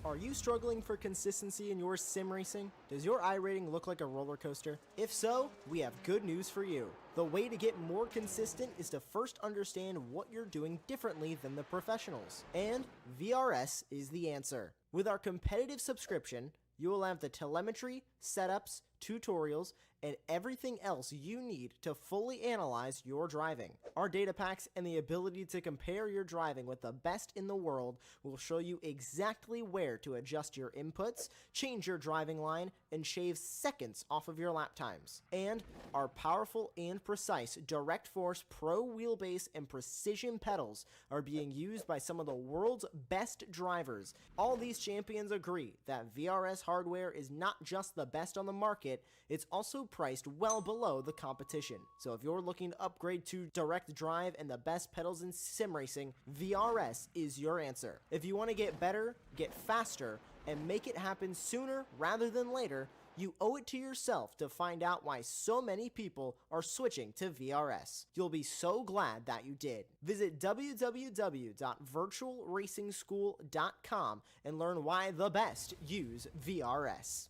Are you struggling for consistency in your sim racing? Does your iRating look like a roller coaster? If so, we have good news for you. The way to get more consistent is to first understand what you're doing differently than the professionals. And VRS is the answer. With our competitive subscription, you will have the telemetry, setups, tutorials, and everything else you need to fully analyze your driving. Our data packs and the ability to compare your driving with the best in the world will show you exactly where to adjust your inputs, change your driving line, and shave seconds off of your lap times. And our powerful and precise Direct Force Pro wheelbase and precision pedals are being used by some of the world's best drivers. All these champions agree that VRS hardware is not just the best on the market, it's also priced well below the competition. So if you're looking to upgrade to direct drive and the best pedals in sim racing, VRS is your answer. If you want to get better, get faster, and make it happen sooner rather than later, you owe it to yourself to find out why so many people are switching to VRS. You'll be so glad that you did. Visit www.virtualracingschool.com and learn why the best use VRS.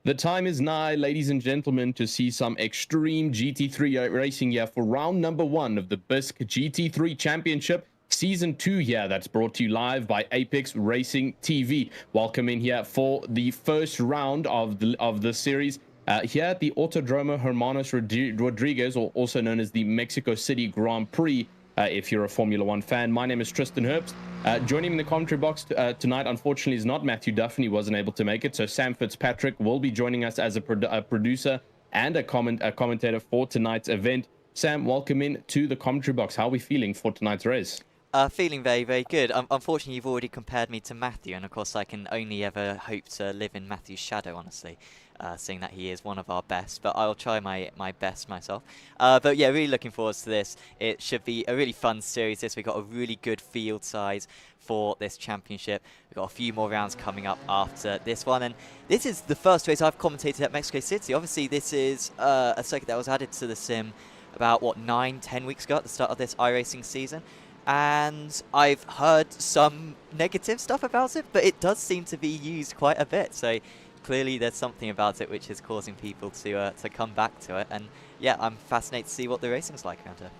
The time is nigh, ladies and gentlemen, to see some extreme GT3 racing here for round number 1 of the BISC GT3 Championship Season 2 here. That's brought to you live by Apex Racing TV. Welcome in here for the first round of the series. Here at the Autodromo Hermanos Rodriguez, or also known as the Mexico City Grand Prix. If you're a Formula One fan, my name is Tristan Herbst. Joining me in the commentary box tonight, unfortunately, is not Matthew Duffin. He wasn't able to make it. So Sam Fitzpatrick will be joining us as a producer and a commentator for tonight's event. Sam, welcome in to the commentary box. How are we feeling for tonight's race? Feeling very, very good. Unfortunately, you've already compared me to Matthew, and of course I can only ever hope to live in Matthew's shadow, honestly, seeing that he is one of our best, but I'll try my best myself. But yeah, really looking forward to this. It should be a really fun series. We've got a really good field size for this championship. We've got a few more rounds coming up after this one, and this is the first race I've commentated at Mexico City. Obviously, this is a circuit that was added to the sim about, what, 9-10 weeks ago at the start of this iRacing season. And I've heard some negative stuff about it, but it does seem to be used quite a bit. So clearly there's something about it which is causing people to come back to it. And yeah, I'm fascinated to see what the racing's like around here.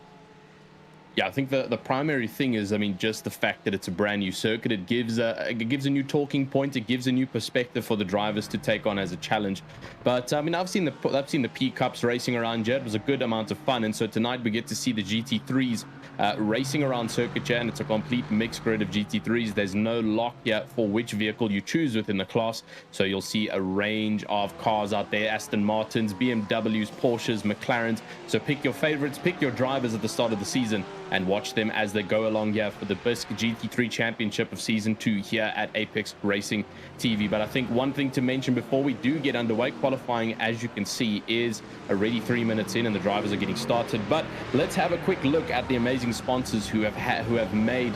Yeah, I think the primary thing is, I mean, just the fact that it's a brand new circuit. It gives a new talking point. It gives a new perspective for the drivers to take on as a challenge. But I mean, I've seen the P Cups racing around here. It was a good amount of fun, and so tonight we get to see the GT3s racing around circuit here, and it's a complete mixed grid of GT3s. There's no lock yet for which vehicle you choose within the class, so you'll see a range of cars out there: Aston Martins, BMWs, Porsches, McLarens. So pick your favorites, pick your drivers at the start of the season, and watch them as they go along here for the BISC GT3 Championship of Season 2 here at Apex Racing TV. But I think one thing to mention before we do get underway, qualifying, as you can see, is already 3 minutes in and the drivers are getting started. But let's have a quick look at the amazing sponsors who have made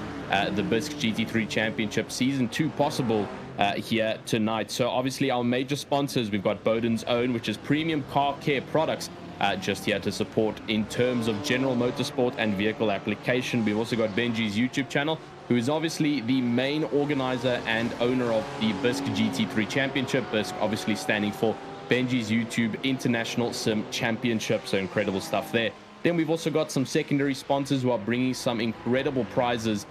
the BISC GT3 Championship Season 2 possible here tonight. So obviously our major sponsors, we've got Bowden's Own, which is premium car care products, just here to support in terms of general motorsport and vehicle application. We've also got Benji's YouTube channel, who is obviously the main organizer and owner of the BISC GT3 Championship. BISC obviously standing for Benji's YouTube International Sim Championship. So incredible stuff there. Then we've also got some secondary sponsors who are bringing some incredible prizes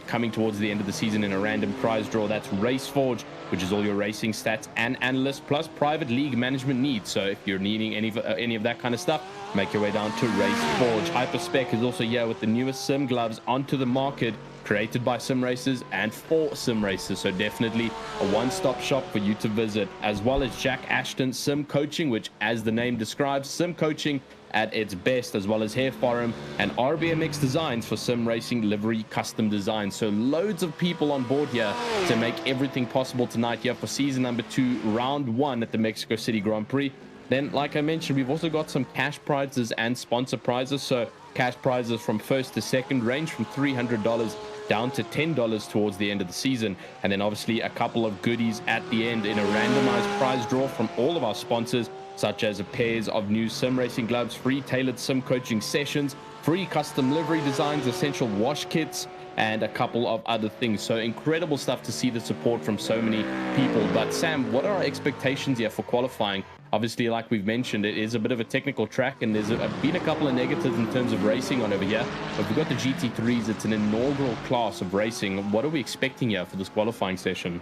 coming towards the end of the season in a random prize draw. That's RaceForge, which is all your racing stats and analysts, plus private league management needs. So if you're needing any of that kind of stuff, make your way down to RaceForge. Hyperspec is also here with the newest sim gloves onto the market, created by sim racers and for sim racers. So definitely a one-stop shop for you to visit, as well as Jack Ashton Sim Coaching, which, as the name describes, sim coaching at its best, as well as Hair Forum and RBMX Designs for sim racing livery custom design. So loads of people on board here to make everything possible tonight here for season number 2, round 1 at the Mexico City Grand Prix. Then, like I mentioned, we've also got some cash prizes and sponsor prizes. So cash prizes from first to second range from $300 down to $10 towards the end of the season. And then obviously a couple of goodies at the end in a randomized prize draw from all of our sponsors, such as pairs of new sim racing gloves, free tailored sim coaching sessions, free custom livery designs, essential wash kits, and a couple of other things. So incredible stuff to see the support from so many people. But Sam, what are our expectations here for qualifying? Obviously, like we've mentioned, it is a bit of a technical track, and there's been a couple of negatives in terms of racing on over here. But we've got the GT3s. It's an inaugural class of racing. What are we expecting here for this qualifying session?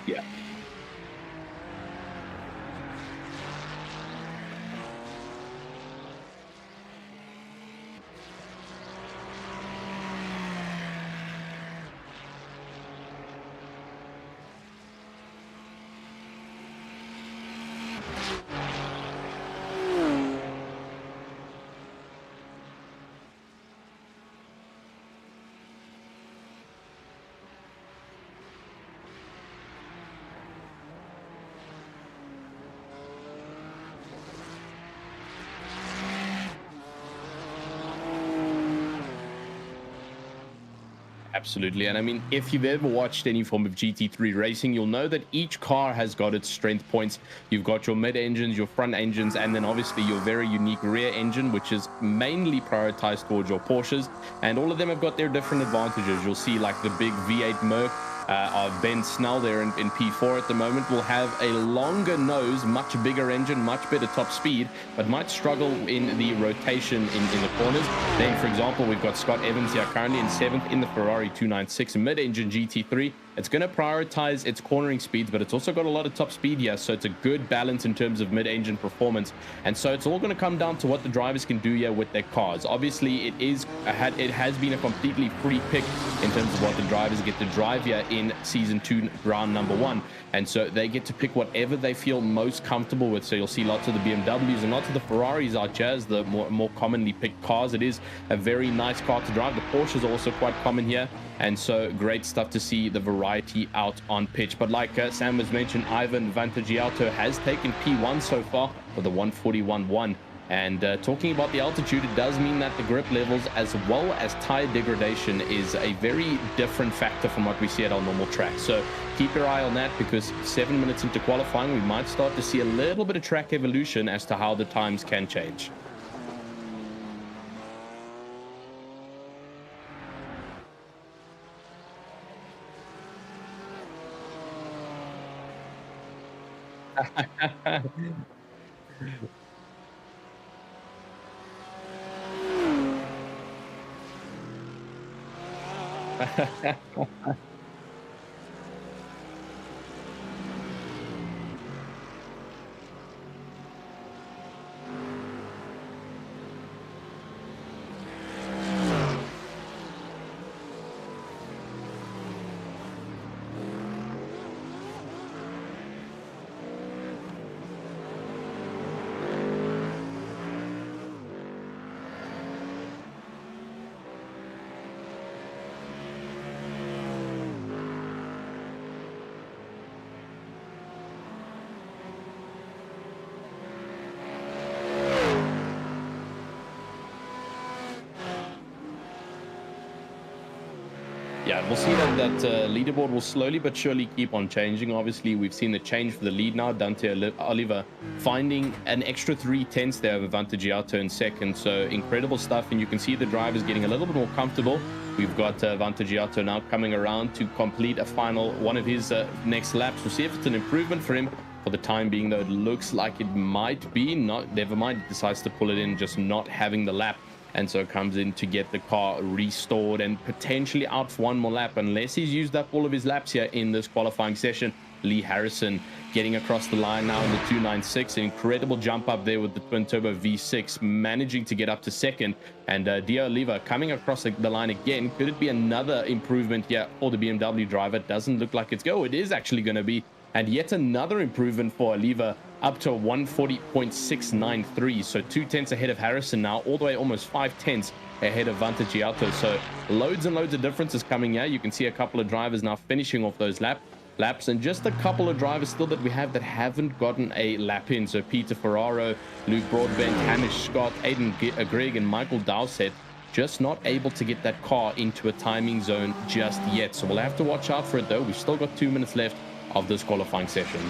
Yeah. Absolutely. And I mean, if you've ever watched any form of GT3 racing, you'll know that each car has got its strength points. You've got your mid engines, your front engines, and then obviously your very unique rear engine, which is mainly prioritized towards your Porsches. And all of them have got their different advantages. You'll see like the big V8 Merc of Ben Snell there in P4 at the moment will have a longer nose, much bigger engine, much better top speed, but might struggle in the rotation in the corners. Then, for example, we've got Scott Evans here currently in 7th in the Ferrari 296 mid-engine GT3. It's going to prioritize its cornering speeds, but it's also got a lot of top speed here, so it's a good balance in terms of mid-engine performance. And so it's all going to come down to what the drivers can do here with their cars. Obviously, it has been a completely free pick in terms of what the drivers get to drive here in season 2 round number 1, and so they get to pick whatever they feel most comfortable with. So you'll see lots of the BMWs and lots of the Ferraris out here as the more commonly picked cars. It is a very nice car to drive. The Porsches are also quite common here, and so great stuff to see the variety out on pitch. But like Sam has mentioned, Ivan Vantagiato has taken P1 so far with a 141.1. And talking about the altitude, it does mean that the grip levels as well as tire degradation is a very different factor from what we see at our normal track. So keep your eye on that, because 7 minutes into qualifying, we might start to see a little bit of track evolution as to how the times can change. Yeah, we'll see that leaderboard will slowly but surely keep on changing. Obviously, we've seen the change for the lead now. Dante Oliver finding an extra 3/10 there of Vantagiato in second. So incredible stuff. And you can see the drivers getting a little bit more comfortable. We've got Vantagiato now coming around to complete a final one of his next laps. We'll see if it's an improvement for him. For the time being, though, it looks like it might be. Not, never mind, he decides to pull it in, just not having the lap. and so comes in to get the car restored and potentially out for one more lap, unless he's used up all of his laps here in this qualifying session. Lee Harrison getting across the line now in the 296. An incredible jump up there with the twin turbo V6, managing to get up to second. And Dio Oliva coming across the line again. Could it be another improvement here for the BMW driver? Doesn't look like it's go. It is actually going to be. And yet another improvement for Oliva, up to a 140.693. So 2/10 ahead of Harrison now, all the way almost 5/10 ahead of Vantagiato. So loads and loads of differences coming here. You can see a couple of drivers now finishing off those laps, and just a couple of drivers still that we have that haven't gotten a lap in. So Peter Ferraro, Luke Broadbent, Hamish Scott, Aiden Grigg, and Michael Dowsett just not able to get that car into a timing zone just yet. So we'll have to watch out for it though. We've still got 2 minutes left of this qualifying session.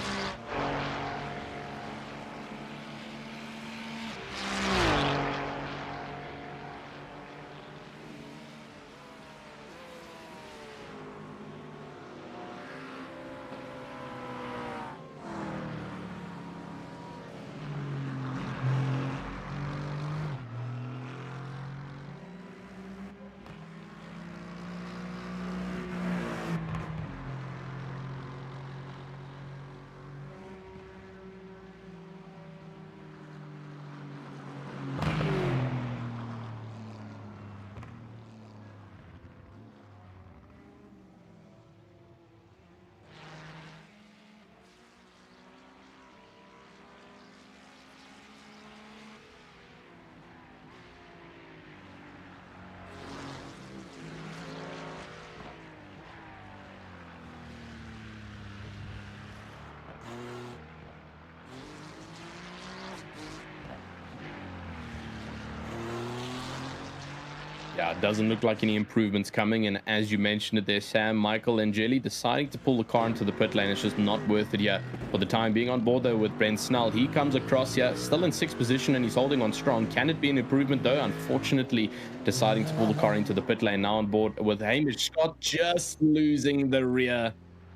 Yeah, it doesn't look like any improvements coming. And as you mentioned it there, Sam, Michael, and Jelly deciding to pull the car into the pit lane. It's just not worth it here for the time being. On board though with Brent Snell. He comes across here, still in 6th position, and he's holding on strong. Can it be an improvement though? Unfortunately, deciding to pull the car into the pit lane. Now on board with Hamish Scott, just losing the rear.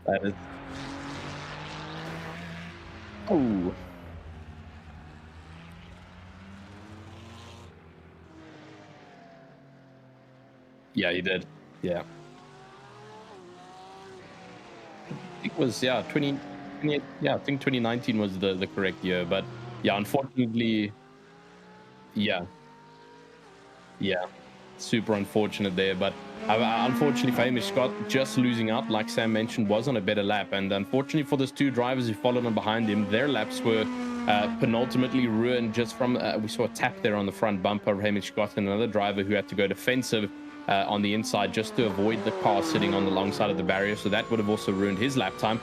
That is... Oh. Yeah, he did. Yeah. It was, yeah, 20, yeah, I think 2019 was the correct year. But yeah, unfortunately, yeah. Yeah. Super unfortunate there. But unfortunately for Hamish Scott, just losing out, like Sam mentioned, was on a better lap. And unfortunately for those 2 drivers who followed on behind him, their laps were penultimately ruined just from, we saw a tap there on the front bumper of Hamish Scott, and another driver who had to go defensive on the inside just to avoid the car sitting on the long side of the barrier. So that would have also ruined his lap time.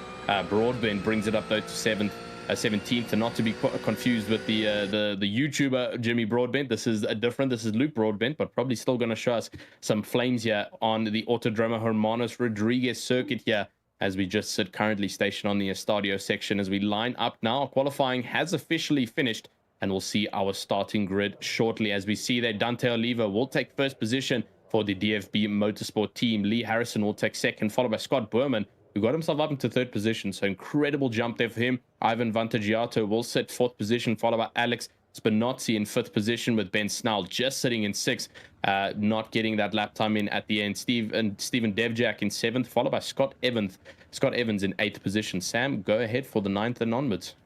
Broadbent brings it up though to 17th, and not to be confused with the YouTuber Jimmy Broadbent. This is Luke Broadbent, but probably still going to show us some flames here on the Autodromo Hermanos Rodriguez circuit here, as we just sit currently stationed on the Estadio section. As we line up now, qualifying has officially finished, and we'll see our starting grid shortly. As we see there, Dante Oliva will take 1st position for the DFB Motorsport team. Lee Harrison will take 2nd, followed by Scott Berman, who got himself up into 3rd position. So incredible jump there for him. Ivan Vantagiato will sit 4th position, followed by Alex Spinozzi in 5th position, with Ben Snell just sitting in 6th, not getting that lap time in at the end. Stephen Devjak in 7th, followed by Scott Evans in 8th position. Sam, go ahead for the 9th and onwards.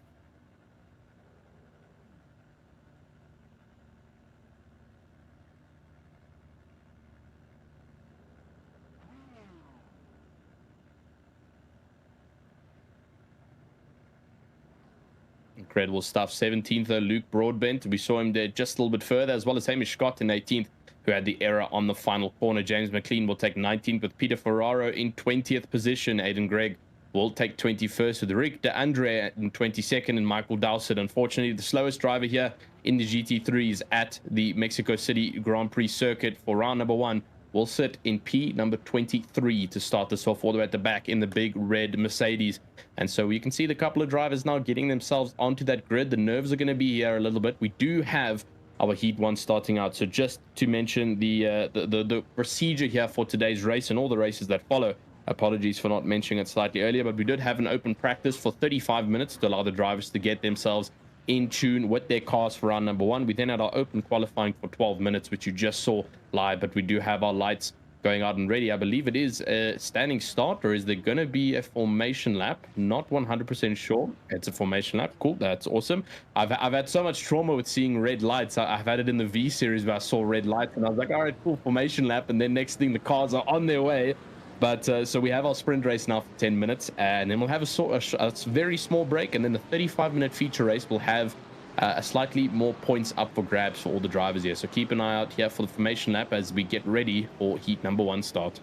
Incredible stuff. 17th, though, Luke Broadbent. We saw him there just a little bit further, as well as Hamish Scott in 18th, who had the error on the final corner. James McLean will take 19th, with Peter Ferraro in 20th position. Aiden Gregg will take 21st, with Rick DeAndre in 22nd, and Michael Dowsett, unfortunately, the slowest driver here in the GT3s at the Mexico City Grand Prix circuit for round number 1. Will sit in P number 23 to start this off, all the way at the back in the big red Mercedes. And so you can see the couple of drivers now getting themselves onto that grid. The nerves are going to be here a little bit. We do have our Heat 1 starting out. So just to mention the procedure here for today's race and all the races that follow. Apologies for not mentioning it slightly earlier, but we did have an open practice for 35 minutes to allow the drivers to get themselves in tune with their cars for round number 1. We then had our open qualifying for 12 minutes, which you just saw live, but we do have our lights going out and ready. I believe it is a standing start, or is there going to be a formation lap? Not 100% sure. It's a formation lap. Cool. That's awesome. I've had so much trauma with seeing red lights. I've had it in the V series where I saw red lights and I was like, all right, cool, formation lap. And then next thing, the cars are on their way. But so we have our sprint race now for 10 minutes, and then we'll have a very small break, and then the 35-minute feature race will have a slightly more points up for grabs for all the drivers here. So keep an eye out here for the formation lap as we get ready for heat number 1 start.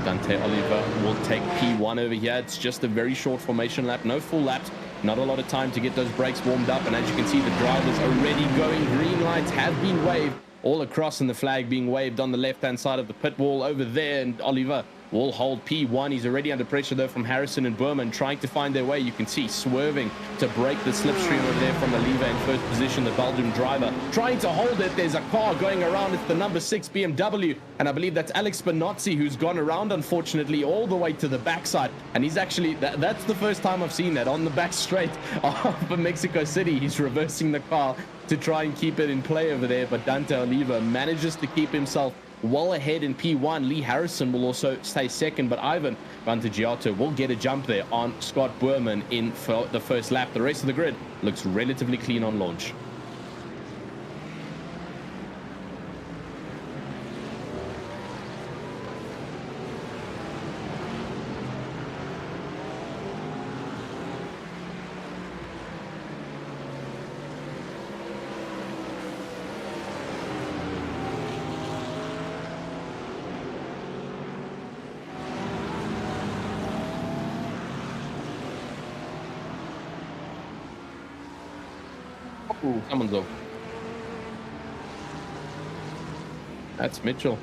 Dante Oliver will take P1 over here. It's just a very short formation lap, no full laps, not a lot of time to get those brakes warmed up. And as you can see, the drivers already going. Green lights have been waved all across, and the flag being waved on the left-hand side of the pit wall over there. And Oliver will hold P1. He's already under pressure though from Harrison and Berman, trying to find their way. You can see swerving to break the slipstream over there from Oliver in first position. The Belgian driver trying to hold it. There's a car going around. It's the number 6 BMW, and I believe that's Alex Spinozzi, who's gone around, unfortunately, all the way to the backside. And he's actually, that's the first time I've seen that on the back straight of Mexico City. He's reversing the car to try and keep it in play over there, but Dante Oliva manages to keep himself well ahead in P1. Lee Harrison will also stay second, but Ivan Vantagiato will get a jump there on Scott Berman in for the first lap. The rest of the grid looks relatively clean on launch. Ooh, someone's over. That's Mitchell.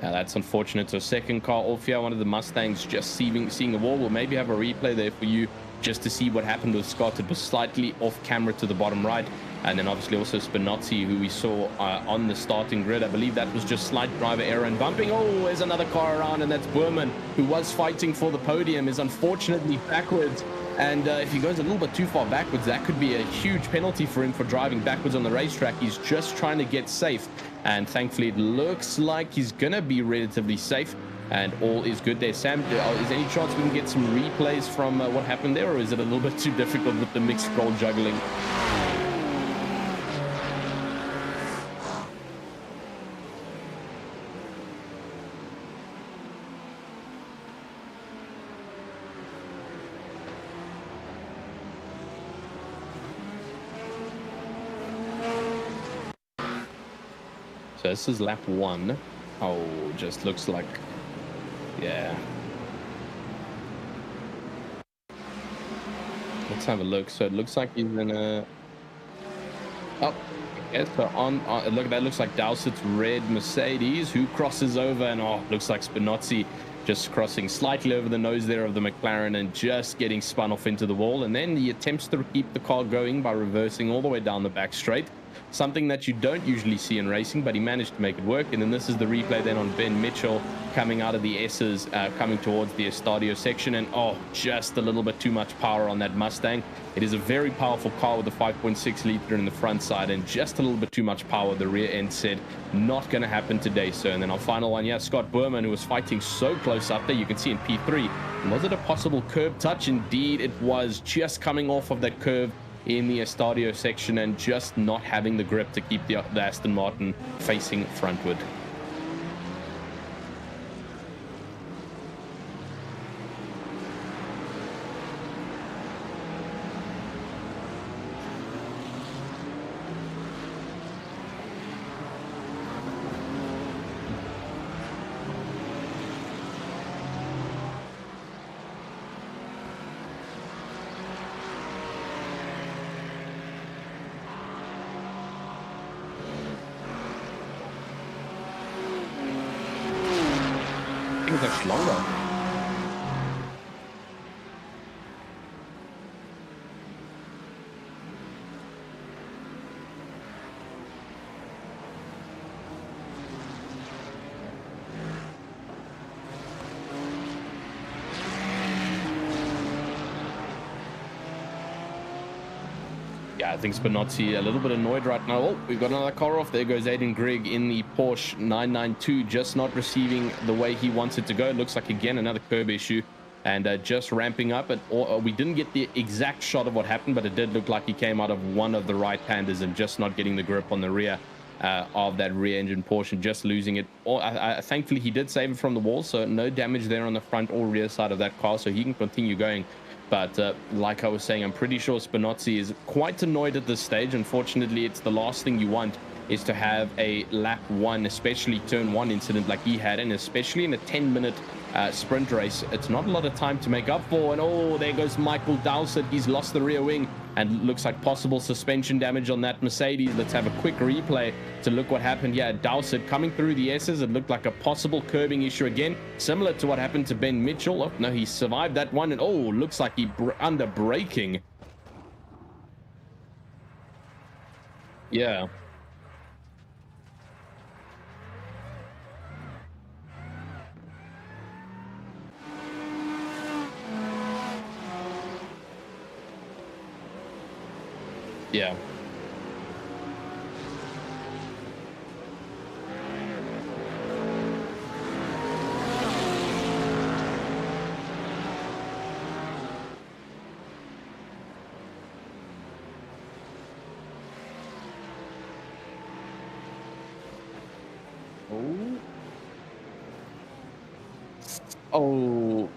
Yeah, that's unfortunate. So second car off here, one of the Mustangs just seeing the wall. We'll maybe have a replay there for you just to see what happened with Scott. It was slightly off camera to the bottom right. And then obviously also Spinozzi, who we saw on the starting grid. I believe that was just slight driver error and bumping. Oh, there's another car around, and that's Berman, who was fighting for the podium, is unfortunately backwards. And if he goes a little bit too far backwards, that could be a huge penalty for him for driving backwards on the racetrack. He's just trying to get safe, and thankfully it looks like he's gonna be relatively safe, and all is good there. Sam, is there any chance we can get some replays from what happened there, or is it a little bit too difficult with the mixed scroll juggling? So this is lap 1. Oh, just looks like, yeah. Let's have a look. So it looks like he's in a, oh, okay, so look, that looks like Dowsett's red Mercedes, who crosses over, and oh, looks like Spinozzi just crossing slightly over the nose there of the McLaren and just getting spun off into the wall. And then he attempts to keep the car going by reversing all the way down the back straight. Something that you don't usually see in racing, but he managed to make it work. And then this is the replay then on Ben Mitchell coming out of the S's, coming towards the Estadio section. And oh, just a little bit too much power on that Mustang. It is a very powerful car with a 5.6 liter in the front side and just a little bit too much power. The rear end said not going to happen today. So, and then our final one, yeah, Scott Berman, who was fighting so close up there. You can see in P3, was it a possible curb touch? Indeed, it was, just coming off of that curve in the Estadio section and just not having the grip to keep the Aston Martin facing frontward. Much longer. I think Spinozzi a little bit annoyed right now. Oh, we've got another car off. There goes Aiden Grigg in the Porsche 992, just not receiving the way he wants it to go. It looks like, again, another curb issue, and just ramping up. We didn't get the exact shot of what happened, but it did look like he came out of one of the right-handers and just not getting the grip on the rear of that rear engine portion, just losing it. Thankfully, he did save it from the wall, so no damage there on the front or rear side of that car, so he can continue going. But like I was saying, I'm pretty sure Spinozzi is quite annoyed at this stage. Unfortunately, it's the last thing you want is to have a lap one, especially turn one incident like he had, and especially in a 10-minute sprint race. It's not a lot of time to make up for. And oh, there goes Michael Dowsett. He's lost the rear wing and looks like possible suspension damage on that Mercedes. Let's have a quick replay to look what happened. Yeah, Dowsett coming through the S's. It looked like a possible curbing issue again, similar to what happened to Ben Mitchell. Oh, no, he survived that one. And oh, looks like he under braking. Yeah. Yeah. Oh. Oh.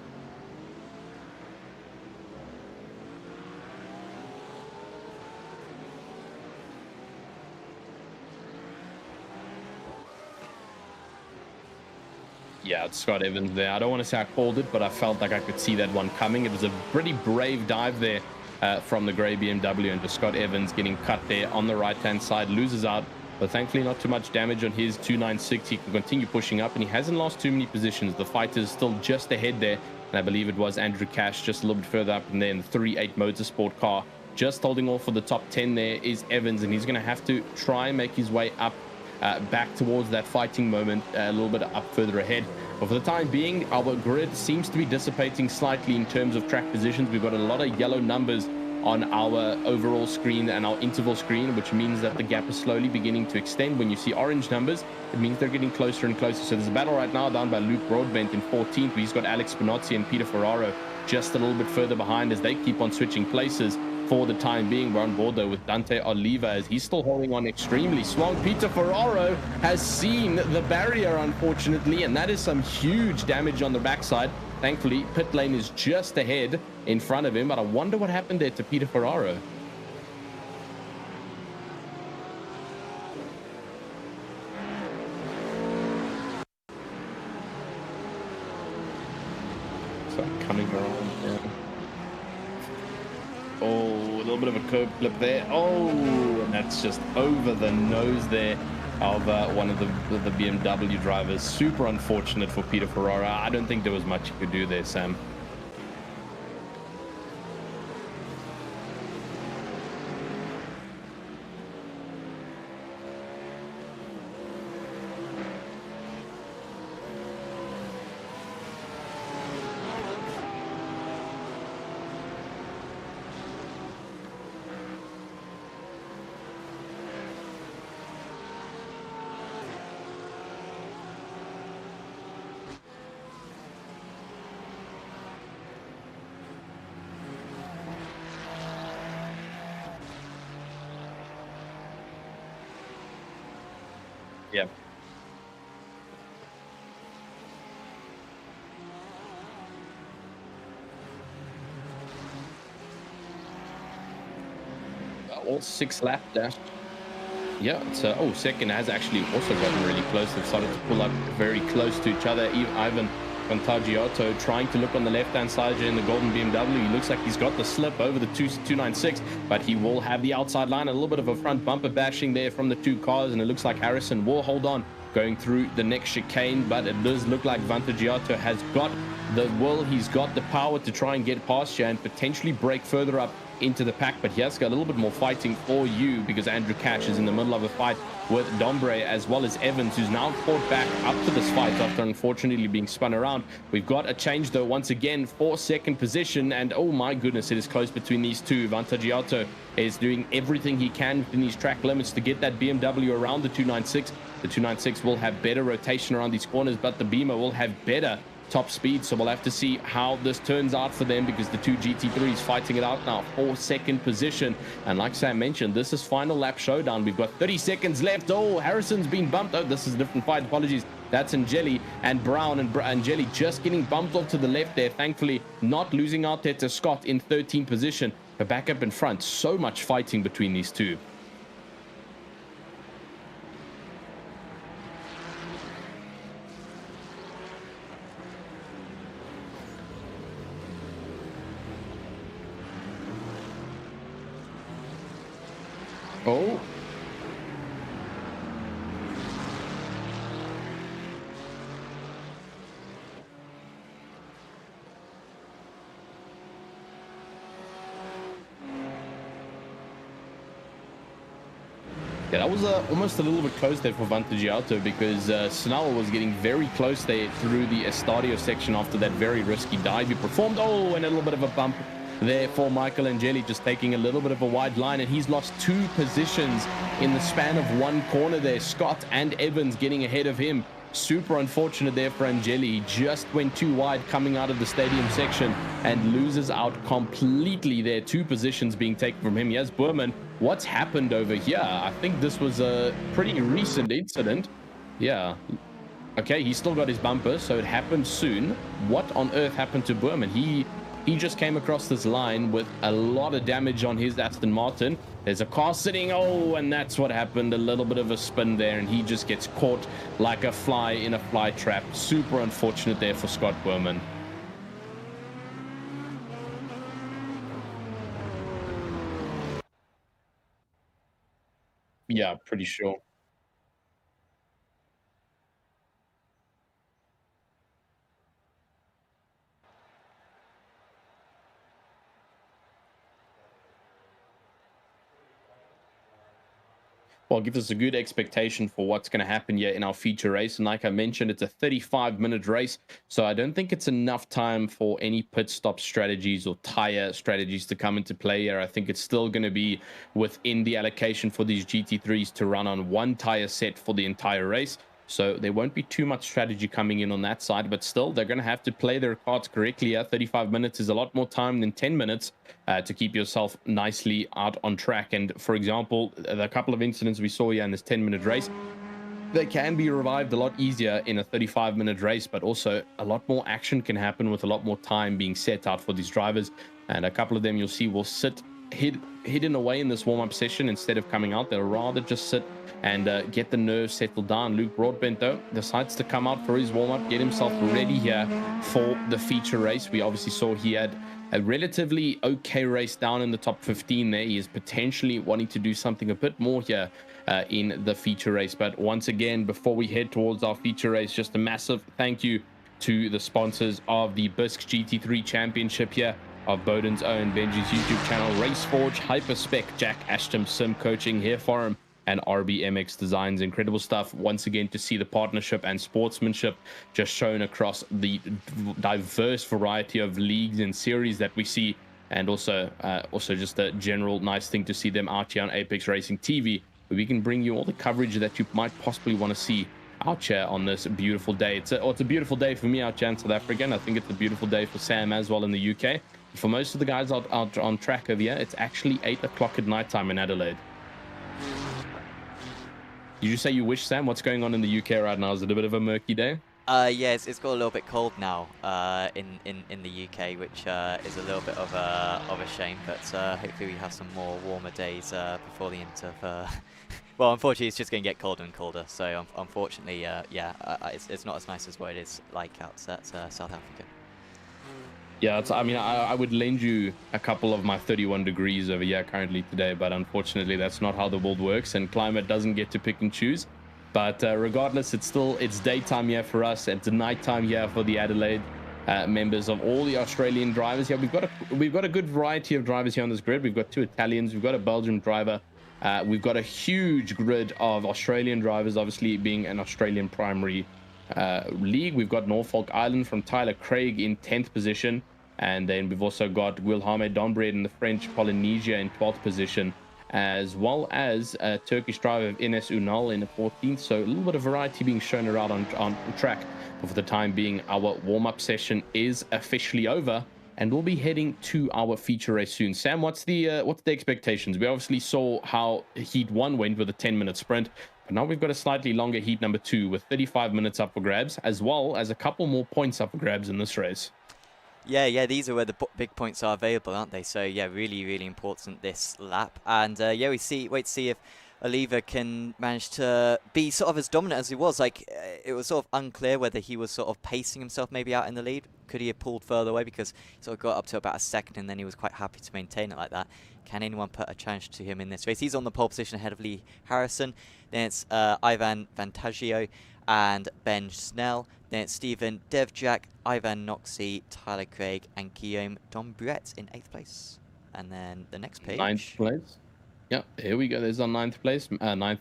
Yeah, it's Scott Evans there. I don't want to say I called it, but I felt like I could see that one coming. It was a pretty brave dive there from the gray BMW, and just Scott Evans getting cut there on the right-hand side, loses out, but thankfully not too much damage on his 296. He can continue pushing up, and he hasn't lost too many positions. The fighter is still just ahead there, and I believe it was Andrew Cash just a little bit further up, and then the 3.8 Motorsport car. Just holding off for the top 10 there is Evans, and he's going to have to try and make his way up back towards that fighting moment, a little bit up further ahead. But for the time being, our grid seems to be dissipating slightly in terms of track positions. We've got a lot of yellow numbers on our overall screen and our interval screen, which means that the gap is slowly beginning to extend. When you see orange numbers, it means they're getting closer and closer. So there's a battle right now down by Luke Broadbent in 14th. He's got Alex Spinozzi and Peter Ferraro just a little bit further behind as they keep on switching places. For the time being, we're on board though with Dante Oliva as he's still holding on extremely strong. Peter Ferraro has seen the barrier, unfortunately, and that is some huge damage on the backside. Thankfully, pit lane is just ahead in front of him, but I wonder what happened there to Peter Ferraro. So coming around, yeah. Oh, a little bit of a curb flip there. Oh, and that's just over the nose there of one of the BMW drivers. Super unfortunate for Peter Ferrara. I don't think there was much he could do there, Sam. Yeah. All 6 lap dash. Yeah, it's oh, second has actually also gotten really close. They've started to pull up very close to each other. Ivan Contagiato trying to look on the left-hand side in the golden BMW. He looks like he's got the slip over the 296, but he will have the outside line. A little bit of a front bumper bashing there from the two cars, and it looks like Harrison will hold on going through the next chicane, but it does look like Vantagiato has got the will, he's got the power to try and get past you and potentially break further up into the pack, but he has got a little bit more fighting for you because Andrew Cash is in the middle of a fight with Dombre as well as Evans, who's now fought back up to this fight after unfortunately being spun around. We've got a change though once again for second position, and oh my goodness, it is close between these two. Vantagiato is doing everything he can within these track limits to get that BMW around the 296. The 296 will have better rotation around these corners, but the Beamer will have better top speed, so we'll have to see how this turns out for them because the two GT3s fighting it out now for second position. And like Sam mentioned, this is final lap showdown. We've got 30 seconds left. Oh, Harrison's been bumped. Oh, this is a different fight. Apologies. That's Angeli and Brown, and Angeli just getting bumped off to the left there. Thankfully, not losing out there to Scott in 13th position, but back up in front. So much fighting between these two. Oh. Yeah, that was almost a little bit close there for Vantagiato because Snell was getting very close there through the Estadio section after that very risky dive he performed. Oh, and a little bit of a bump there for Michael Angeli, just taking a little bit of a wide line, and he's lost 2 positions in the span of 1 corner there. Scott and Evans getting ahead of him. Super unfortunate there for Angeli. He just went too wide coming out of the stadium section and loses out completely there. 2 positions being taken from him. Yes, Burman, what's happened over here? I think this was a pretty recent incident. Yeah. Okay, he's still got his bumper, so it happened soon. What on earth happened to Burman? He just came across this line with a lot of damage on his Aston Martin. There's a car sitting. Oh, and that's what happened. A little bit of a spin there, and he just gets caught like a fly in a fly trap. Super unfortunate there for Scott Burman. Yeah, pretty sure. Well, it gives us a good expectation for what's going to happen here in our feature race. And like I mentioned, it's a 35-minute race. So I don't think it's enough time for any pit stop strategies or tire strategies to come into play here. I think it's still going to be within the allocation for these GT3s to run on 1 tire set for the entire race. So there won't be too much strategy coming in on that side, but still they're going to have to play their cards correctly. 35 minutes is a lot more time than 10 minutes to keep yourself nicely out on track. And for example, the couple of incidents we saw here in this 10-minute race, they can be revived a lot easier in a 35-minute race, but also a lot more action can happen with a lot more time being set out for these drivers. And a couple of them you'll see will sit hidden away in this warm-up session instead of coming out. They'll rather just sit and get the nerves settled down. Luke Broadbent, though, decides to come out for his warm-up, get himself ready here for the feature race. We obviously saw he had a relatively okay race down in the top 15 there. He is potentially wanting to do something a bit more here in the feature race. But once again, before we head towards our feature race, just a massive thank you to the sponsors of the BISC GT3 Championship here, of Bowden's own Benji's YouTube channel, Raceforge, Hyperspec, Jack Ashton Sim Coaching here for him, and RBMX Designs. Incredible stuff once again to see the partnership and sportsmanship just shown across the diverse variety of leagues and series that we see, and also just a general nice thing to see them out here on Apex Racing TV, where we can bring you all the coverage that you might possibly want to see out here on this beautiful day. It's a beautiful day for me out here in South Africa, and I think it's a beautiful day for Sam as well in the UK. For most of the guys out on track over here, it's actually 8 o'clock at night time in Adelaide. Did you say you wish, Sam? What's going on in the UK right now? Is it a bit of a murky day? Yeah, it's got a little bit cold now in the UK, which is a little bit of a shame. But hopefully we have some more warmer days before the end of. Well, unfortunately, it's just going to get colder and colder. So unfortunately, yeah, it's not as nice as what it is like out at South Africa. Yeah, I mean, I would lend you a couple of my 31 degrees over here currently today, but unfortunately that's not how the world works, and climate doesn't get to pick and choose. But regardless, it's daytime here for us. It's nighttime here for the Adelaide members of all the Australian drivers here. We've got a good variety of drivers here on this grid. We've got 2 Italians, we've got a Belgian driver, we've got a huge grid of Australian drivers, obviously being an Australian primary league. We've got Norfolk Island from Tyler Craig in 10th position, and then we've also got Wilhelme Dombred in the French Polynesia in 12th position, as well as a Turkish driver of Enes Ünal in the 14th. So a little bit of variety being shown around on track. But for the time being, our warm-up session is officially over, and we'll be heading to our feature race soon. Sam, what's the expectations? We obviously saw how heat 1 went with a 10-minute sprint, but now we've got a slightly longer heat number 2 with 35 minutes up for grabs, as well as a couple more points up for grabs in this race. Yeah, these are where the big points are available, aren't they? So yeah, really important this lap. And yeah, wait to see if Oliver can manage to be sort of as dominant as he was. Like, it was sort of unclear whether he was sort of pacing himself maybe out in the lead. Could he have pulled further away, because he sort of got up to about a second and then he was quite happy to maintain it like that. Can anyone put a challenge to him in this race? He's on the pole position ahead of Lee Harrison. Then it's Ivan Vantaggio and Ben Snell. Then it's Stephen Devjak, Ivan Noxie, Tyler Craig, and Guillaume Dombret in 8th place. And then the next page. 9th place. Yeah, here we go. There's our 9th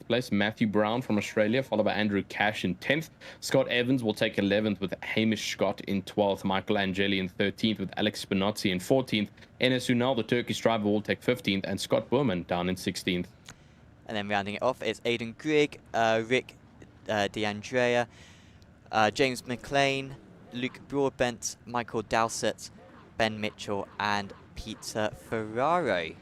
place. Matthew Brown from Australia, followed by Andrew Cash in 10th. Scott Evans will take 11th with Hamish Scott in 12th. Michael Angeli in 13th with Alex Spinozzi in 14th. Enes Ünal, the Turkish driver, will take 15th. And Scott Berman down in 16th. And then rounding it off is Aidan Grigg, Rick DeAndrea, James McLean, Luke Broadbent, Michael Dowsett, Ben Mitchell, and Peter Ferraro,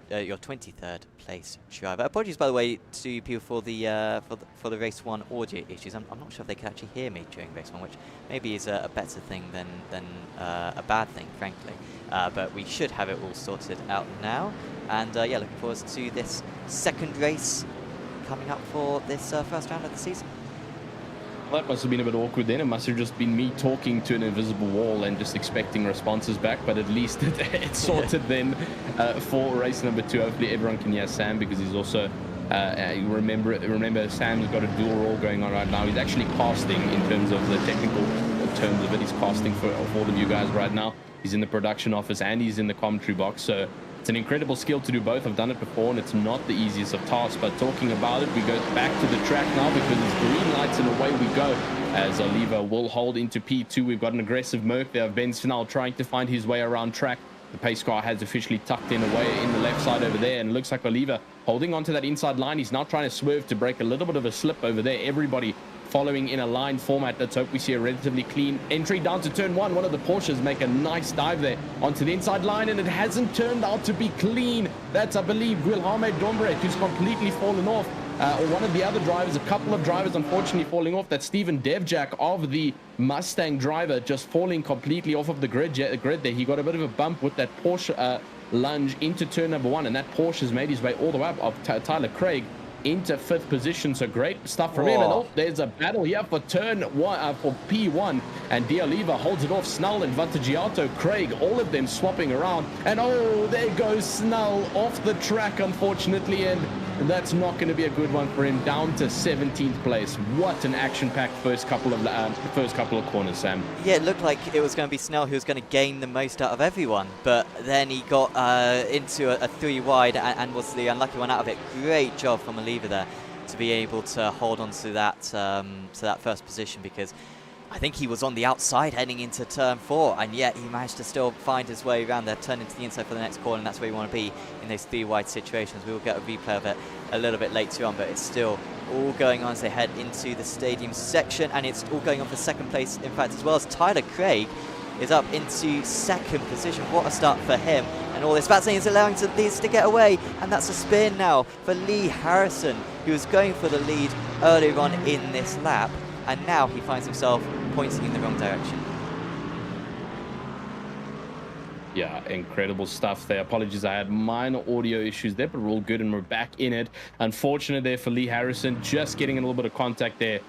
your 23rd place driver. Apologies, by the way, to people for the race 1 audio issues. I'm not sure if they can actually hear me during race 1, which maybe is a better thing than a bad thing, frankly. But we should have it all sorted out now. And yeah, looking forward to this second race coming up for this first round of the season. That must have been a bit awkward then. It must have just been me talking to an invisible wall and just expecting responses back, but at least it's sorted then for race number 2. Hopefully everyone can hear Sam, because he's also remember Sam's got a dual role going on right now. He's actually casting in terms of the technical terms of it. He's casting for all of you guys right now. He's in the production office and he's in the commentary box, so it's an incredible skill to do both. I've done it before and it's not the easiest of tasks, but talking about it, we go back to the track now because it's green lights and away we go, as Oliver will hold into P2. We've got an aggressive Merc there of Ben Snell trying to find his way around track. The pace car has officially tucked in away in the left side over there, and it looks like Oliver holding onto that inside line. He's now trying to swerve to break a little bit of a slip over there. Everybody following in a line format. Let's hope we see a relatively clean entry down to turn 1. One of the Porsches make a nice dive there onto the inside line, and it hasn't turned out to be clean. That's, I believe, Wilhelme Dombret, who's completely fallen off. Or one of the other drivers, a couple of drivers unfortunately falling off. That's Stephen Devjak of the Mustang driver, just falling completely off of the grid there. He got a bit of a bump with that Porsche lunge into turn number 1, and that Porsche has made his way all the way up of Tyler Craig into 5th position. So great stuff from him. And oh, there's a battle here for turn 1 for P1, and D'Oliva holds it off. Snell and Vantagiato, Craig, all of them swapping around, and oh, there goes Snell off the track unfortunately, and that's not going to be a good one for him, down to 17th place. What an action-packed first couple of corners, Sam. Yeah, it looked like it was going to be Snell who was going to gain the most out of everyone, but then he got into a 3 wide and was the unlucky one out of it. Great job from Oliva there to be able to hold on to that first position, because I think he was on the outside heading into turn 4, and yet he managed to still find his way around there, turn into the inside for the next corner, and that's where you want to be in those 3 wide situations. We will get a replay of it a little bit later on, but it's still all going on as they head into the stadium section, and it's all going on for second place, in fact, as well as Tyler Craig is up into 2nd position. What a start for him, and all this vaccine is allowing these to get away, and that's a spin now for Lee Harrison, who was going for the lead earlier on in this lap, and now he finds himself pointing in the wrong direction. Yeah, incredible stuff there. Apologies, I had minor audio issues there, but we're all good and we're back in it. Unfortunate there for Lee Harrison, just getting a little bit of contact there,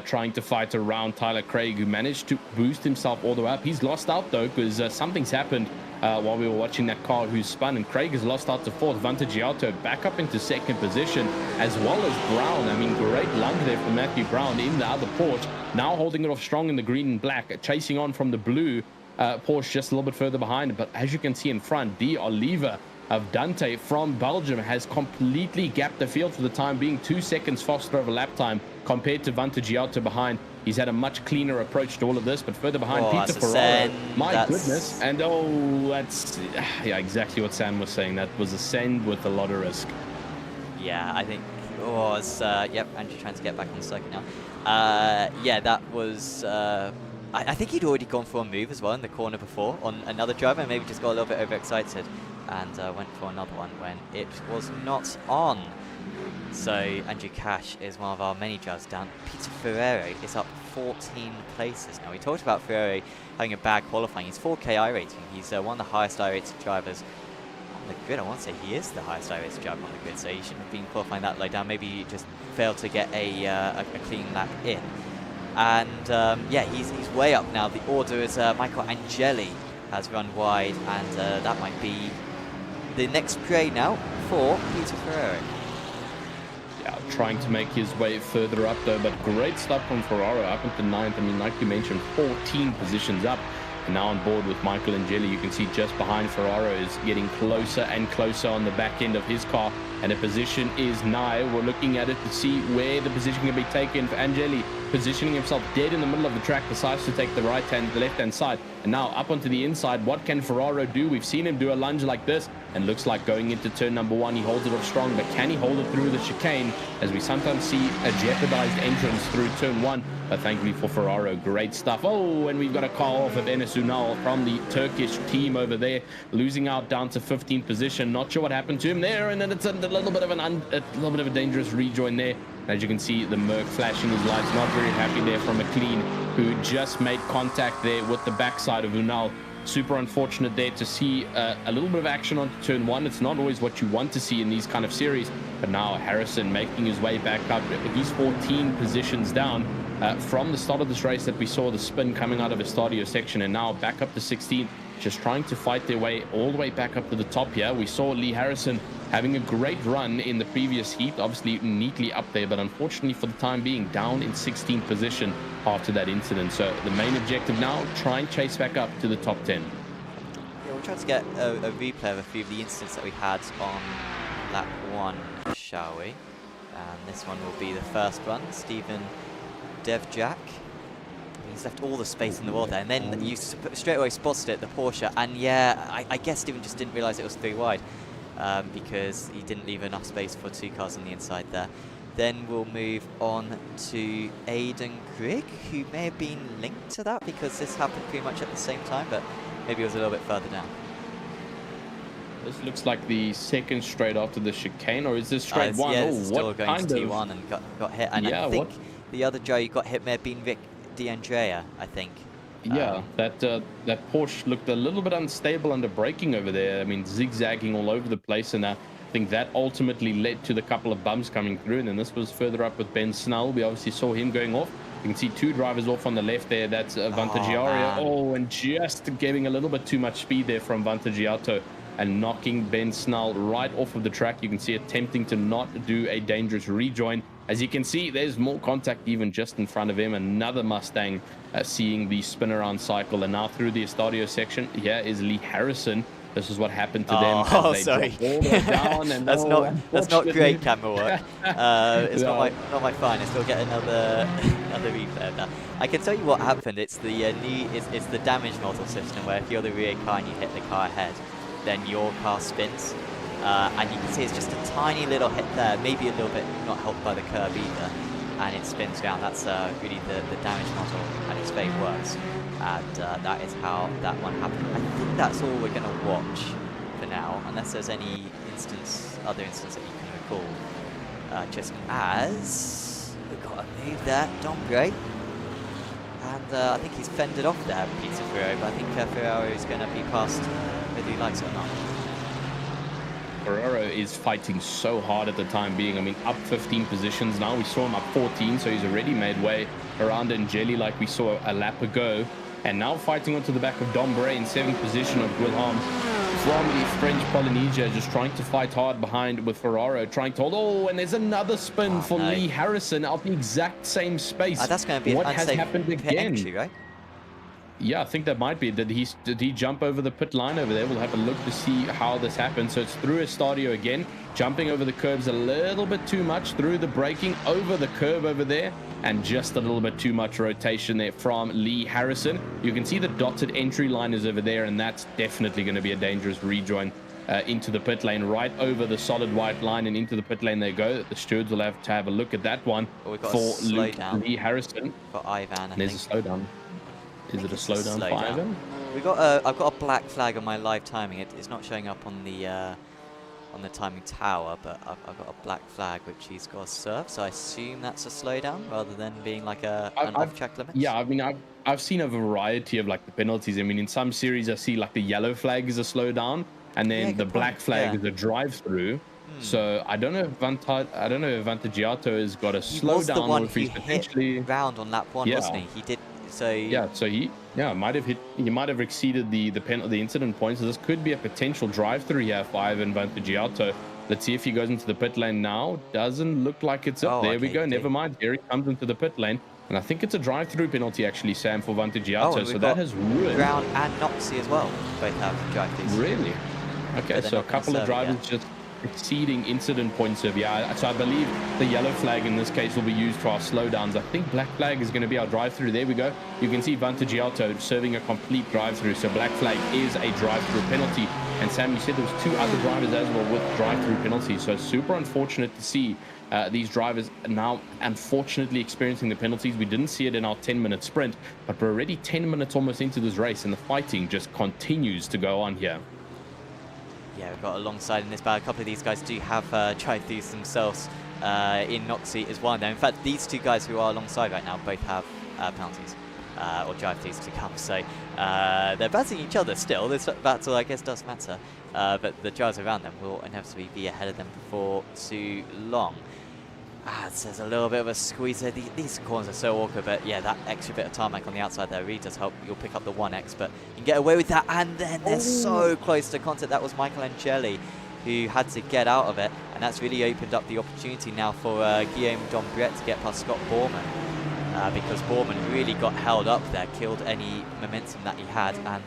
trying to fight around Tyler Craig, who managed to boost himself all the way up. He's lost out though, because something's happened while we were watching that car who spun, and Craig has lost out to fourth. Vantagiato back up into second position, as well as Brown. I mean, great lunge there from Matthew Brown in the other Porsche, now holding it off strong in the green and black, chasing on from the blue Porsche just a little bit further behind. But as you can see in front, D. Oliva of Dante from Belgium has completely gapped the field for the time being, 2 seconds faster over lap time compared to Vantagiato behind. He's had a much cleaner approach to all of this, but further behind, Peter Ferraro. My goodness. And that's yeah, exactly what Sam was saying. That was a send with a lot of risk. Yeah, I think it was, yep, Andrew trying to get back on the circuit now. Yeah, that was, I think he'd already gone for a move as well in the corner before on another driver, and maybe just got a little bit overexcited and went for another one when it was not on. So Andrew Cash is one of our many drivers down. Peter Ferrero is up 14 places now. We talked about Ferrero having a bad qualifying. He's 4K I-rating. He's one of the highest I-rated drivers on the grid. I want to say he is the highest I-rated driver on the grid, so he shouldn't have been qualifying that low down. Maybe he just failed to get a clean lap in. And yeah, he's way up now. The order is Michael Angeli has run wide, and that might be the next grade now for Peter Ferrero. Yeah, trying to make his way further up though, but great stuff from Ferraro up into 9th. I mean, like you mentioned, 14 positions up. And now on board with Michael Angeli, you can see just behind Ferraro is getting closer and closer on the back end of his car. And the position is nigh. We're looking at it to see where the position can be taken for Angeli. Positioning himself dead in the middle of the track, decides to take the left-hand side. And now up onto the inside, what can Ferraro do? We've seen him do a lunge like this, and looks like going into turn number 1, he holds it off strong, but can he hold it through the chicane, as we sometimes see a jeopardized entrance through turn 1? But thankfully for Ferraro, great stuff. Oh, and we've got a car off of Enes Ünal from the Turkish team over there, losing out down to 15th position. Not sure what happened to him there, and then it's a little bit of a dangerous rejoin there. As you can see, the Merc flashing his lights, not very happy there from McLean, who just made contact there with the backside of Ünal. Super unfortunate there to see a little bit of action on turn 1. It's not always what you want to see in these kind of series, but now Harrison making his way back up. He's 14 positions down from the start of this race that we saw the spin coming out of Estadio section, and now back up to 16, just trying to fight their way all the way back up to the top here. We saw Lee Harrison having a great run in the previous heat, obviously neatly up there, but unfortunately for the time being down in 16th position after that incident. So the main objective now, try and chase back up to the top 10. Yeah, we'll try to get a replay of a few of the incidents that we had on lap 1, shall we? And this one will be the first one, Stephen Devjak. He's left all the space in the world there, and then you straight away spotted it, the Porsche, and yeah, I guess Stephen just didn't realise it was 3 wide. Because he didn't leave enough space for 2 cars on the inside there. Then we'll move on to Aidan Grigg, who may have been linked to that because this happened pretty much at the same time, but maybe it was a little bit further down. This looks like the second straight after the chicane, or is this straight 1? Yeah, oh, still what going kind to of... T1 and got hit. And yeah, I think the other driver who got hit may have been Rick D'Andrea, I think. Yeah, that Porsche looked a little bit unstable under braking over there. I mean, zigzagging all over the place, and I think that ultimately led to the couple of bumps coming through. And then this was further up with Ben Snell. We obviously saw him going off. You can see 2 drivers off on the left there. That's Vantagiato. Oh, and just getting a little bit too much speed there from Vantagiato and knocking Ben Snell right off of the track. You can see attempting to not do a dangerous rejoin. As you can see, there's more contact even just in front of him. Another Mustang seeing the spin around cycle. And now through the Estadio section, here is Lee Harrison. This is what happened to them. Oh, sorry. All the way down and that's not great camera work. It's not my finest. We'll get another replay of that. I can tell you what happened. It's the it's the damage model system, where if you're the rear car and you hit the car ahead, then your car spins. And you can see it's just a tiny little hit there, maybe a little bit not helped by the curb either, and it spins around. That's really the damage model at its way works, and that is how that one happened. I think that's all we're going to watch for now, unless there's any other instance that you can recall. Just as we've got a move there, Dombre, and I think he's fended off there, Peter Ferraro, but I think Ferraro is going to be past whether he likes it or not. Ferraro is fighting so hard at the time being. I mean, up 15 positions now. We saw him up 14, so he's already made way around Angeli like we saw a lap ago. And now fighting onto the back of Dombre in 7th position of Wilhelm from the French Polynesia, just trying to fight hard behind with Ferraro, trying to hold. Oh, and there's another spin for Lee Harrison out the exact same space. That's going to be what an has happened again? Entry, right? Yeah, I think that might be. Did he jump over the pit line over there? We'll have a look to see how this happened. So it's through Estadio again, jumping over the curbs a little bit too much, through the braking, over the curb over there, and just a little bit too much rotation there from Lee Harrison. You can see the dotted entry line is over there, and that's definitely going to be a dangerous rejoin into the pit lane, right over the solid white line, and into the pit lane they go. The stewards will have to have a look at that one for Lee Harrison. For Ivan, There's a slowdown. Is it a slowdown for Ivan? I've got a black flag on my live timing. It's not showing up on the timing tower, but I've got a black flag which he's got to serve. So I assume that's a slowdown rather than being like an off-track limit. Yeah, I mean, I've seen a variety of like the penalties. I mean, in some series I see like the yellow flag is a slowdown, and then the black flag is a drive-through. So I don't know if Vantaggiato has got a slowdown, or if he's potentially round on lap 1, wasn't he? He did. So he might have hit. He might have exceeded the incident points. So this could be a potential drive-through here for Ivan Vantaggiato. Let's see if he goes into the pit lane now. Doesn't look like it's up. There we go. Never mind. Here he comes into the pit lane, and I think it's a drive-through penalty actually, Sam, for Vantaggiato. So that has ruined. Brown and Noxie as well. Both have drive-throughs. Really? Okay, so a couple of drivers just exceeding incident points of so I believe the yellow flag in this case will be used for our slowdowns. I think black flag is going to be our drive-through. There we go. You can see Vantaggiato serving a complete drive-through, so black flag is a drive-through penalty. And Sam, you said there was 2 other drivers as well with drive-through penalties, so super unfortunate to see these drivers now unfortunately experiencing the penalties. We didn't see it in our 10-minute sprint, but we're already 10 minutes almost into this race, and the fighting just continues to go on here. Yeah, we've got alongside in this battle. A couple of these guys do have drive-throughs themselves in Noxie as well. Now, in fact, these 2 guys who are alongside right now both have penalties or drive-throughs to come. So they're battling each other still. This battle, I guess, does matter. But the drivers around them will inevitably be ahead of them before too long. So there's a little bit of a squeeze there. These corners are so awkward, but yeah, that extra bit of tarmac on the outside there really does help. You'll pick up the 1x, but you can get away with that, and then they're so close to contact. That was Michael Angeli who had to get out of it, and that's really opened up the opportunity now for Guillaume Dombrette to get past Scott Borman, because Borman really got held up there, killed any momentum that he had, and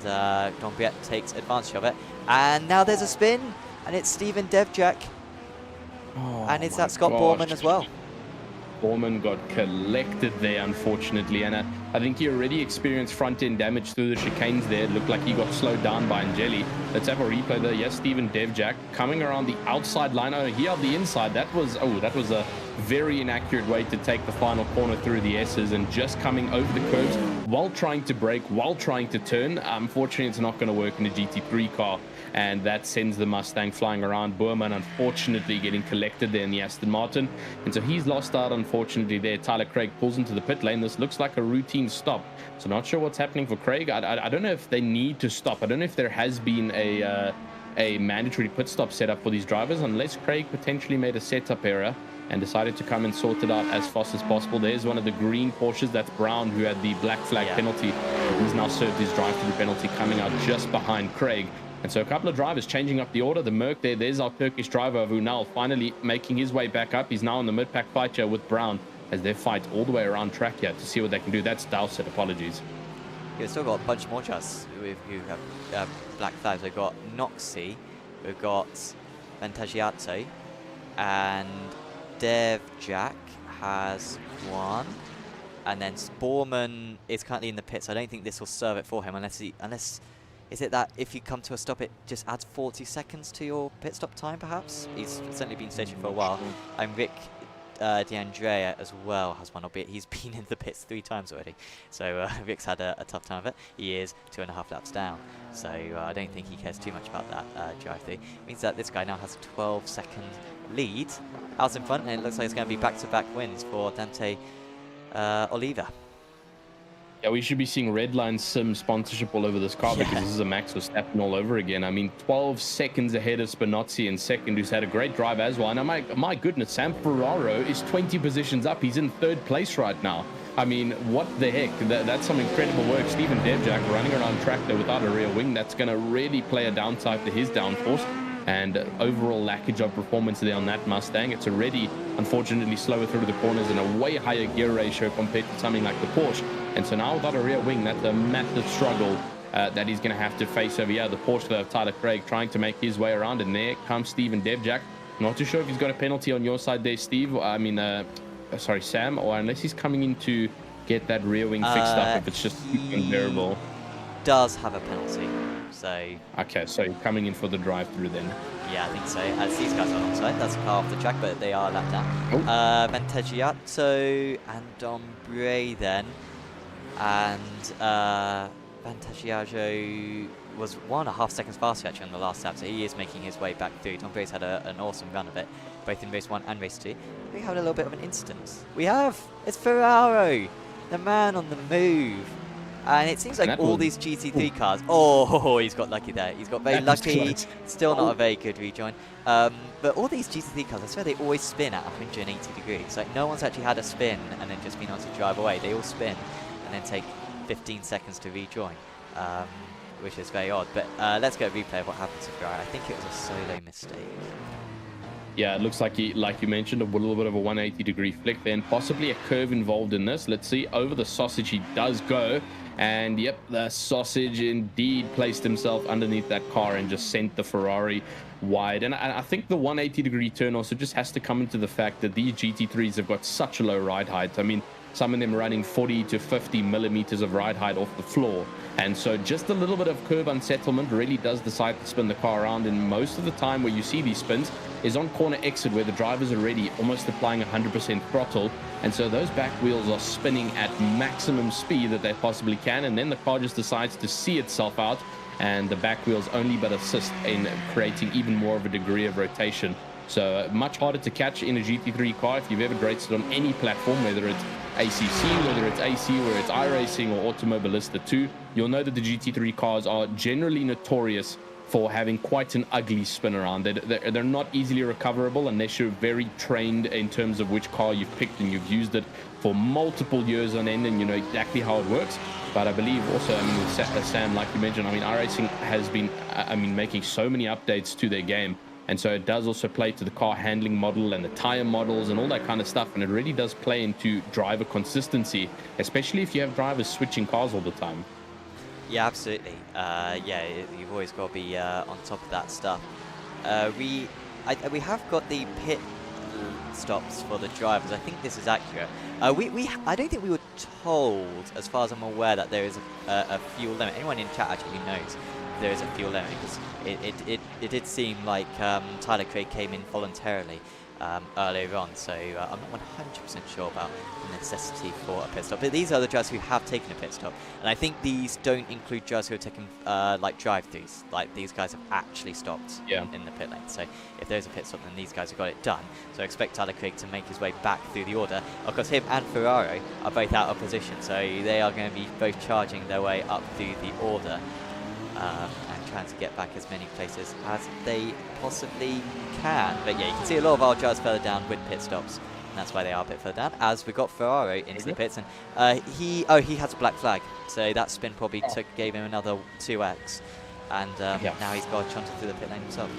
Dombrette takes advantage of it. And now there's a spin, and it's Steven Devjak. And it's that Scott Borman as well. Borman got collected there, unfortunately, and I think he already experienced front-end damage through the chicanes there. It looked like he got slowed down by Angeli. Let's have a replay there. Yes, Steven Devjak coming around the outside line. Oh, he on the inside. That was a very inaccurate way to take the final corner through the S's, and just coming over the curves while trying to brake, while trying to turn. Unfortunately, it's not going to work in a GT3 car, and that sends the Mustang flying around. Borman, unfortunately, getting collected there in the Aston Martin, and so he's lost out, unfortunately, there. Tyler Craig pulls into the pit lane. This looks like a routine stop, so not sure what's happening for Craig. I don't know if they need to stop. I don't know if there has been a mandatory pit stop set up for these drivers, unless Craig potentially made a setup error and decided to come and sort it out as fast as possible. There's one of the green Porsches. That's Brown, who had the black flag penalty. He's now served his drive-through penalty, coming out just behind Craig. And so a couple of drivers changing up the order. The Merc there's our Turkish driver, Vunal, finally making his way back up. He's now in the mid-pack fight here with Brown, as they fight all the way around track here to see what they can do. That's Dowsett, apologies. We've still got a bunch more drivers who have black flags. We've got Noxie, we've got Vantaggiato, and Devjak has one. And then Sporman is currently in the pits. I don't think this will serve it for him unless is it that if you come to a stop, it just adds 40 seconds to your pit stop time, perhaps? He's certainly been stationed for a while. And Rick DeAndrea as well has one, albeit he's been in the pits 3 times already. So Rick's had a tough time of it. He is 2.5 laps down. So I don't think he cares too much about that drive-through. It means that this guy now has a 12-second lead out in front, and it looks like it's going to be back-to-back wins for Dante Oliva. Yeah, we should be seeing Redline Sim sponsorship all over this car because this is a Max Verstappen all over again. I mean, 12 seconds ahead of Spinozzi in second, who's had a great drive as well. And my goodness, Sam Ferraro is 20 positions up. He's in third place right now. I mean, what the heck? That's some incredible work. Steven Devjak running around track there without a rear wing. That's going to really play a downside to his downforce. And overall lackage of performance there on that Mustang. It's already, unfortunately, slower through the corners and a way higher gear ratio compared to something like the Porsche. And so now without a rear wing, that's a massive struggle that he's going to have to face over here. The Porsche of Tyler Craig trying to make his way around, and there comes Steven Devjak. Not too sure if he's got a penalty on your side there, Steve. I mean, sorry, Sam, or unless he's coming in to get that rear wing fixed up if it's just unbearable. Does have a penalty. So okay, so you're coming in for the drive-through then. Yeah, I think so. As these guys are alongside, that's a car off the track, but they are lap down. Vantaggiato and Dombre then, and Vantaggiato was 1.5 seconds faster actually on the last lap, so he is making his way back through. Dombre's had an awesome run of it, both in race 1 and race 2. We had a little bit of an incident. It's Ferraro, the man on the move. And it seems like all these GT3 cars... Oh, he's got lucky there. He's got very lucky. Still not a very good rejoin. But all these GT3 cars, I swear they always spin at 180 degrees. Like, no one's actually had a spin and then just been able to drive away. They all spin and then take 15 seconds to rejoin, which is very odd. But let's get a replay of what happened to Ferrari. I think it was a solo mistake. Yeah, it looks like he, like you mentioned, a little bit of a 180-degree flick there, and possibly a curve involved in this. Let's see. Over the sausage he does go. And yep, the sausage indeed placed himself underneath that car and just sent the Ferrari wide. And I think the 180-degree turn also just has to come into the fact that these GT3s have got such a low ride height. I mean, some of them running 40 to 50 millimeters of ride height off the floor. And so just a little bit of curb unsettlement really does decide to spin the car around. And most of the time where you see these spins is on corner exit, where the driver's already almost applying 100% throttle. And so those back wheels are spinning at maximum speed that they possibly can. And then the car just decides to see itself out, and the back wheels only but assist in creating even more of a degree of rotation. So much harder to catch in a GT3 car. If you've ever raced it on any platform, whether it's ACC, whether it's AC, whether it's iRacing or Automobilista 2, you'll know that the GT3 cars are generally notorious for having quite an ugly spin around. They're not easily recoverable unless you're very trained in terms of which car you've picked and you've used it for multiple years on end and you know exactly how it works. But I believe also, I mean, with Sam, like you mentioned, I mean, iRacing has been, making so many updates to their game. And so it does also play to the car handling model and the tire models and all that kind of stuff. And it really does play into driver consistency, especially if you have drivers switching cars all the time. Yeah, absolutely. You've always got to be on top of that stuff. We have got the pit stops for the drivers. I think this is accurate. I don't think we were told, as far as I'm aware, that there is a fuel limit. Anyone in chat actually knows there is a fuel limit, because it did seem like Tyler Craig came in voluntarily earlier on, so I'm not 100% sure about the necessity for a pit stop. But these are the drivers who have taken a pit stop, and I think these don't include drivers who have taken like drive-throughs. Like, these guys have actually stopped in the pit lane. So if there's a pit stop, then these guys have got it done. So I expect Tyler Craig to make his way back through the order. Of course, him and Ferraro are both out of position, so they are going to be both charging their way up through the order. And trying to get back as many places as they possibly can. But yeah, you can see a lot of our drivers further down with pit stops, and that's why they are a bit further down, as we got Ferraro into the pits. And he has a black flag, so that spin probably gave him another 2x, and now he's got a chance through the pit lane himself.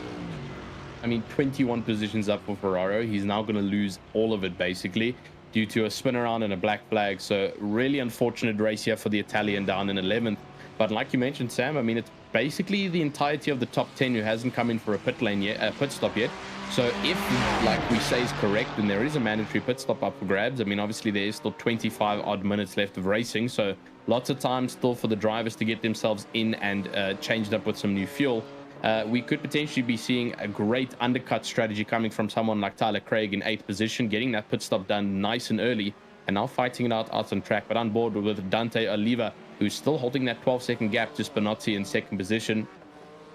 I mean, 21 positions up for Ferraro. He's now going to lose all of it, basically, due to a spin around and a black flag. So really unfortunate race here for the Italian down in 11th. But like you mentioned, Sam, I mean, it's basically the entirety of the top 10 who hasn't come in for a pit stop yet. So if, like we say, is correct, then there is a mandatory pit stop up for grabs. I mean, obviously there is still 25 odd minutes left of racing, so lots of time still for the drivers to get themselves in and changed up with some new fuel. We could potentially be seeing a great undercut strategy coming from someone like Tyler Craig in 8th position, getting that pit stop done nice and early, and now fighting it out on track. But on board with Dante Oliva, who's still holding that 12-second gap to Spinozzi in 2nd position.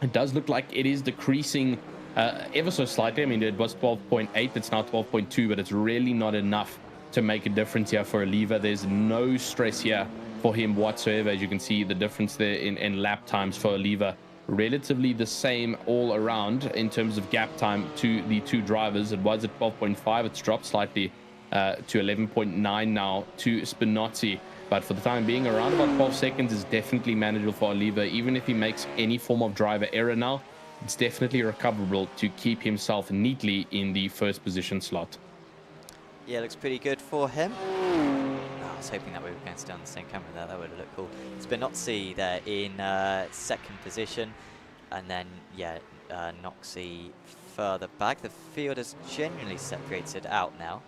It does look like it is decreasing ever so slightly. I mean, it was 12.8, it's now 12.2, but it's really not enough to make a difference here for Oliva. There's no stress here for him whatsoever. As you can see, the difference there in lap times for Oliva, relatively the same all around in terms of gap time to the two drivers. It was at 12.5. It's dropped slightly to 11.9 now to Spinozzi. But for the time being, around about 12 seconds is definitely manageable for Oliva. Even if he makes any form of driver error now, it's definitely recoverable to keep himself neatly in the first position slot. Yeah, looks pretty good for him. I was hoping that we were going to stay on the same camera there. That would have looked cool. Spinozzi there in second position. And then, yeah, Noxie further back. The field is genuinely separated out now.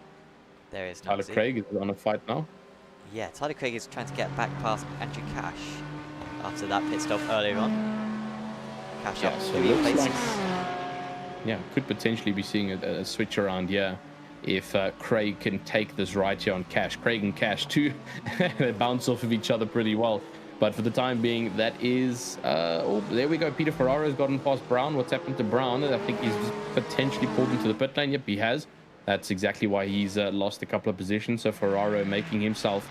There is Noxie. Tyler Craig is on a fight now. Yeah, Tyler Craig is trying to get back past Andrew Cash after that pit stop earlier on. Cash up So 3 places. Yeah, could potentially be seeing a switch around here if Craig can take this right here on Cash. Craig and Cash too, they bounce off of each other pretty well. But for the time being, that is... oh, there we go. Peter Ferraro's gotten past Brown. What's happened to Brown? I think he's potentially pulled into the pit lane. Yep, he has. That's exactly why he's lost a couple of positions. So Ferraro making himself...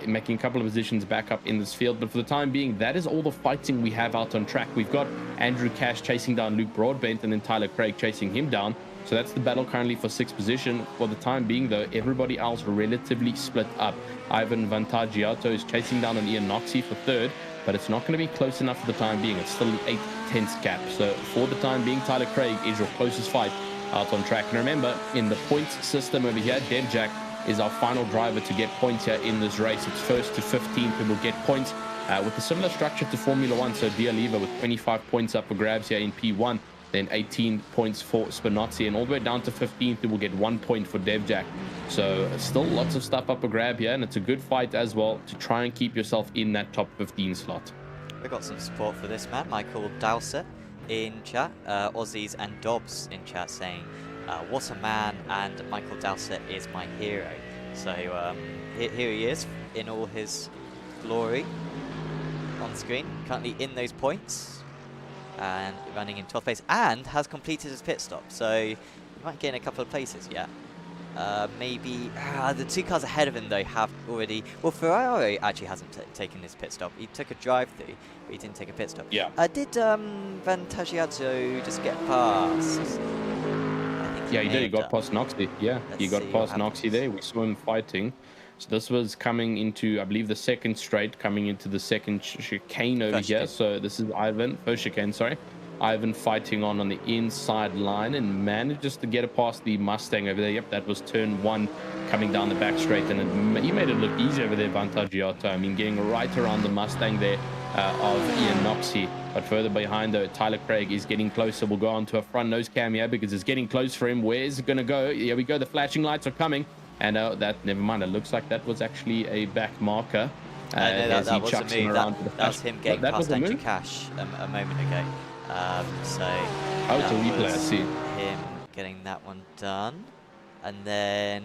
making a couple of positions back up in this field. But for the time being, that is all the fighting we have out on track. We've got Andrew Cash chasing down Luke Broadbent and then Tyler Craig chasing him down. So that's the battle currently for 6th position. For the time being, though, everybody else relatively split up. Ivan Vantagiato is chasing down on Ian Noxie for 3rd, but it's not going to be close enough for the time being. It's still an 8/10 gap. So for the time being, Tyler Craig is your closest fight out on track. And remember, in the points system over here, DevJack is our final driver to get points here in this race. It's 1st to 15th who will get points with a similar structure to Formula 1. So D'Oliva with 25 points up for grabs here in P1, then 18 points for Spinozzi, and all the way down to 15th who will get 1 point for DevJack. So still lots of stuff up for grab here, and it's a good fight as well to try and keep yourself in that top 15 slot. We've got some support for this man, Michael Dowsett in chat, Aussies and Dobbs in chat saying, what a man, and Michael Dowsett is my hero. So here he is in all his glory on screen, currently in those points and running in 12th place, and has completed his pit stop. So he might get in a couple of places yet. Maybe the 2 cars ahead of him though have already... Well, Ferraro actually hasn't taken his pit stop. He took a drive-through, but he didn't take a pit stop. Yeah. Did Vantagiato just get past? Yeah, he did. He got past Noxie. Yeah, he got past Noxie there. We saw him fighting. So this was coming into, I believe, the second straight, coming into the second chicane over here. So this is Ivan, first chicane, sorry. Ivan fighting on the inside line and manages to get it past the Mustang over there. Yep, that was turn 1 coming down the back straight. And he made it look easy over there, Vantagiato. I mean, getting right around the Mustang there of Ian Noxie. But further behind, though, Tyler Craig is getting closer. We'll go on to a front nose cam here because it's getting close for him. Where is it going to go? Here we go. The flashing lights are coming. And that, never mind. It looks like that was actually a back marker. No, that was a move. That was him getting past Andrew Cash a moment ago. So oh, it's a replay. I see him getting that one done. And then,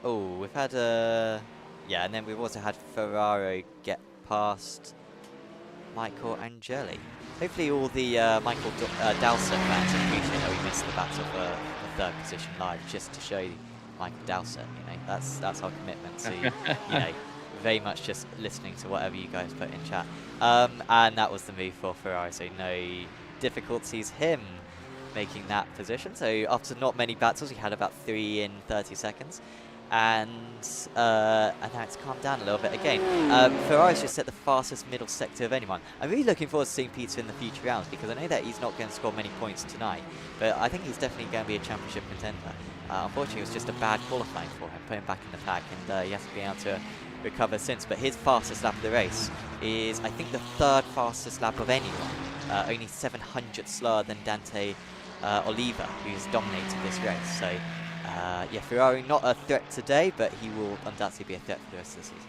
oh, we've had a... Yeah, and then we've also had Ferraro get past Michael Angeli. Hopefully all the Michael Dowsett fans appreciate that we missed the battle for the 3rd position live, just to show you Michael Dowsett, you know, that's our commitment to, you know, very much just listening to whatever you guys put in chat. And that was the move for Ferrari, so no difficulties him making that position. So after not many battles, he had about 3 in 30 seconds. And now it's calmed down a little bit again. Ferrari's just set the fastest middle sector of anyone. I'm really looking forward to seeing Peter in the future rounds because I know that he's not going to score many points tonight, but I think he's definitely going to be a championship contender. Unfortunately, it was just a bad qualifying for him, put him back in the pack, and he hasn't been able to recover since. But his fastest lap of the race is, I think, the 3rd fastest lap of anyone, only 700 slower than Dante Oliva, who's dominated this race. So, yeah, Ferrari not a threat today, but he will undoubtedly be a threat for the rest of the season.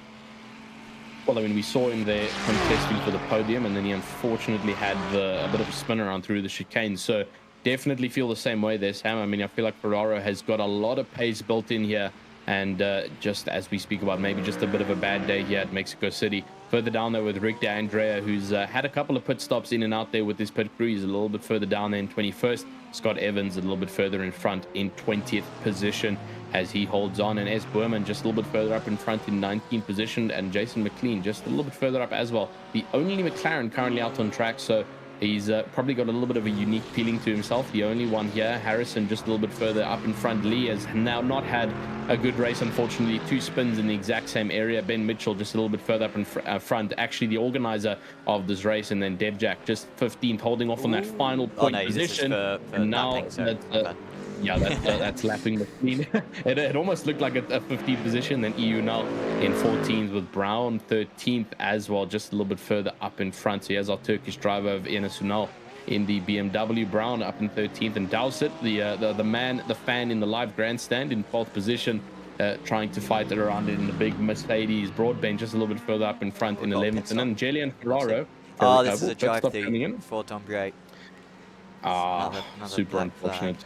Well, I mean, we saw him there contesting for the podium, and then he unfortunately had a bit of a spin around through the chicane. So definitely feel the same way there, Sam. I mean, I feel like Ferraro has got a lot of pace built in here. And just as we speak about maybe just a bit of a bad day here at Mexico City. Further down there with Rick De Andrea, who's had a couple of pit stops in and out there with his pit crew. He's a little bit further down there in 21st. Scott Evans a little bit further in front in 20th position. as he holds on, and S. Boerman just a little bit further up in front in 19th position, and Jason McLean just a little bit further up as well. The only McLaren currently out on track, so he's probably got a little bit of a unique feeling to himself. The only one here, Harrison, just a little bit further up in front. Lee has now not had a good race, unfortunately. 2 spins in the exact same area. Ben Mitchell just a little bit further up in front, actually the organizer of this race, and then Devjack just 15th, holding off on that final point position. For and now yeah, that's lapping the clean. It almost looked like a 15th position. Then EU now in 14th with Brown 13th as well, just a little bit further up in front. So here's our Turkish driver of Enes Ünal in the BMW. Brown up in 13th, and Dowsett, the fan in the live grandstand, in 12th position, trying to fight it around it in the big Mercedes Broadbent, just a little bit further up in front in 11th. And then Jelian Ferraro. Oh, this is a drive-through for Dombrier. Super unfortunate.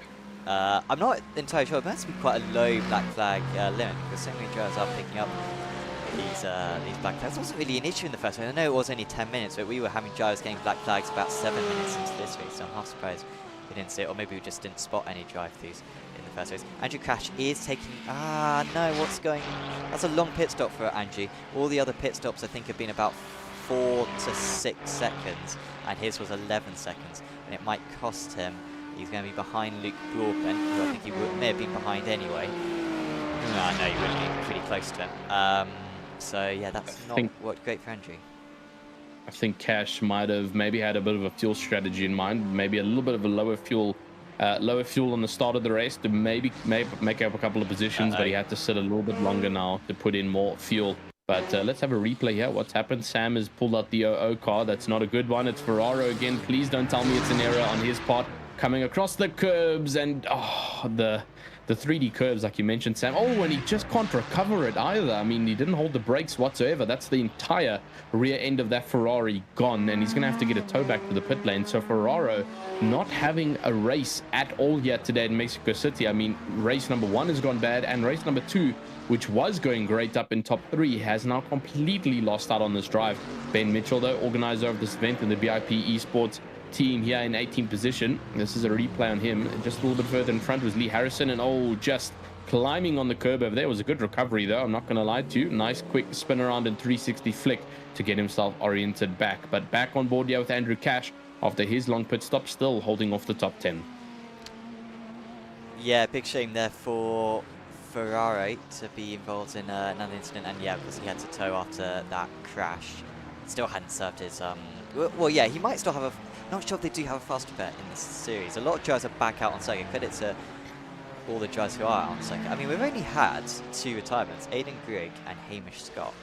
I'm not entirely sure. It must be quite a low black flag limit, because so many drivers are picking up these black flags. It wasn't really an issue in the first race. I know it was only 10 minutes, but we were having drivers getting black flags about 7 minutes into this race, so I'm half surprised we didn't see it, or maybe we just didn't spot any drive-throughs in the first race. Andrew Cash is taking... no, what's going... That's a long pit stop for Andrew. All the other pit stops, I think, have been about 4 to 6 seconds, and his was 11 seconds, and it might cost him. He's going to be behind Luke Broadbent, who I think he may have been behind anyway. No, he would have been pretty close to him. So yeah, that's not what great for Andrew. I think Cash might have maybe had a bit of a fuel strategy in mind, maybe a little bit of a lower fuel on the start of the race to maybe make up a couple of positions, but he had to sit a little bit longer now to put in more fuel. But let's have a replay here. What's happened? Sam has pulled out the 00 car. That's not a good one. It's Ferraro again. Please don't tell me it's an error on his part. Coming across the curbs, and the 3D curves, like you mentioned, Sam. And he just can't recover it either. I mean, he didn't hold the brakes whatsoever. That's the entire rear end of that Ferrari gone, and he's going to have to get a tow back to the pit lane. So Ferraro not having a race at all yet today in Mexico City. I mean, race number 1 has gone bad, and race number 2, which was going great up in top 3, has now completely lost out on this drive. Ben Mitchell, though, organizer of this event in the BIP Esports team, here in 18th position. This is a replay on him. Just a little bit further in front was Lee Harrison, and just climbing on the curb over there. Was a good recovery though, I'm not going to lie to you. Nice quick spin around and 360 flick to get himself oriented back. But back on board here with Andrew Cash after his long pit stop, still holding off the top 10. Yeah, big shame there for Ferrari to be involved in another incident, and yeah, because he had to tow after that crash. Still hadn't served his well, yeah, he might still have a... Not sure if they do have a faster bet in this series. A lot of drivers are back out on circuit. Credit to all the drivers who are out on circuit. I mean, we've only had 2 retirements. Aidan Grigg and Hamish Scott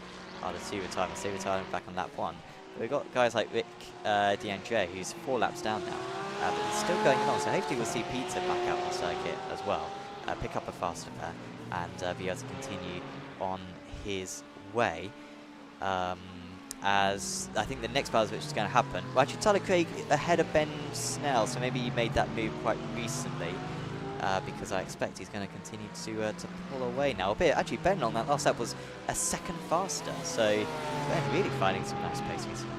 are the 2 retirements. They retired back on lap 1. But we've got guys like Rick DeAndre, who's 4 laps down now. But it's still going on. So hopefully we'll see Peter back out on circuit as well. Pick up a faster bet and be able to continue on his way. As I think the next battle which is going to happen. Well, actually, Tyler Craig ahead of Ben Snell, so maybe he made that move quite recently, because I expect he's going to continue to pull away now. Albeit, actually, Ben on that last lap was a second faster, so Ben really finding some nice pace recently.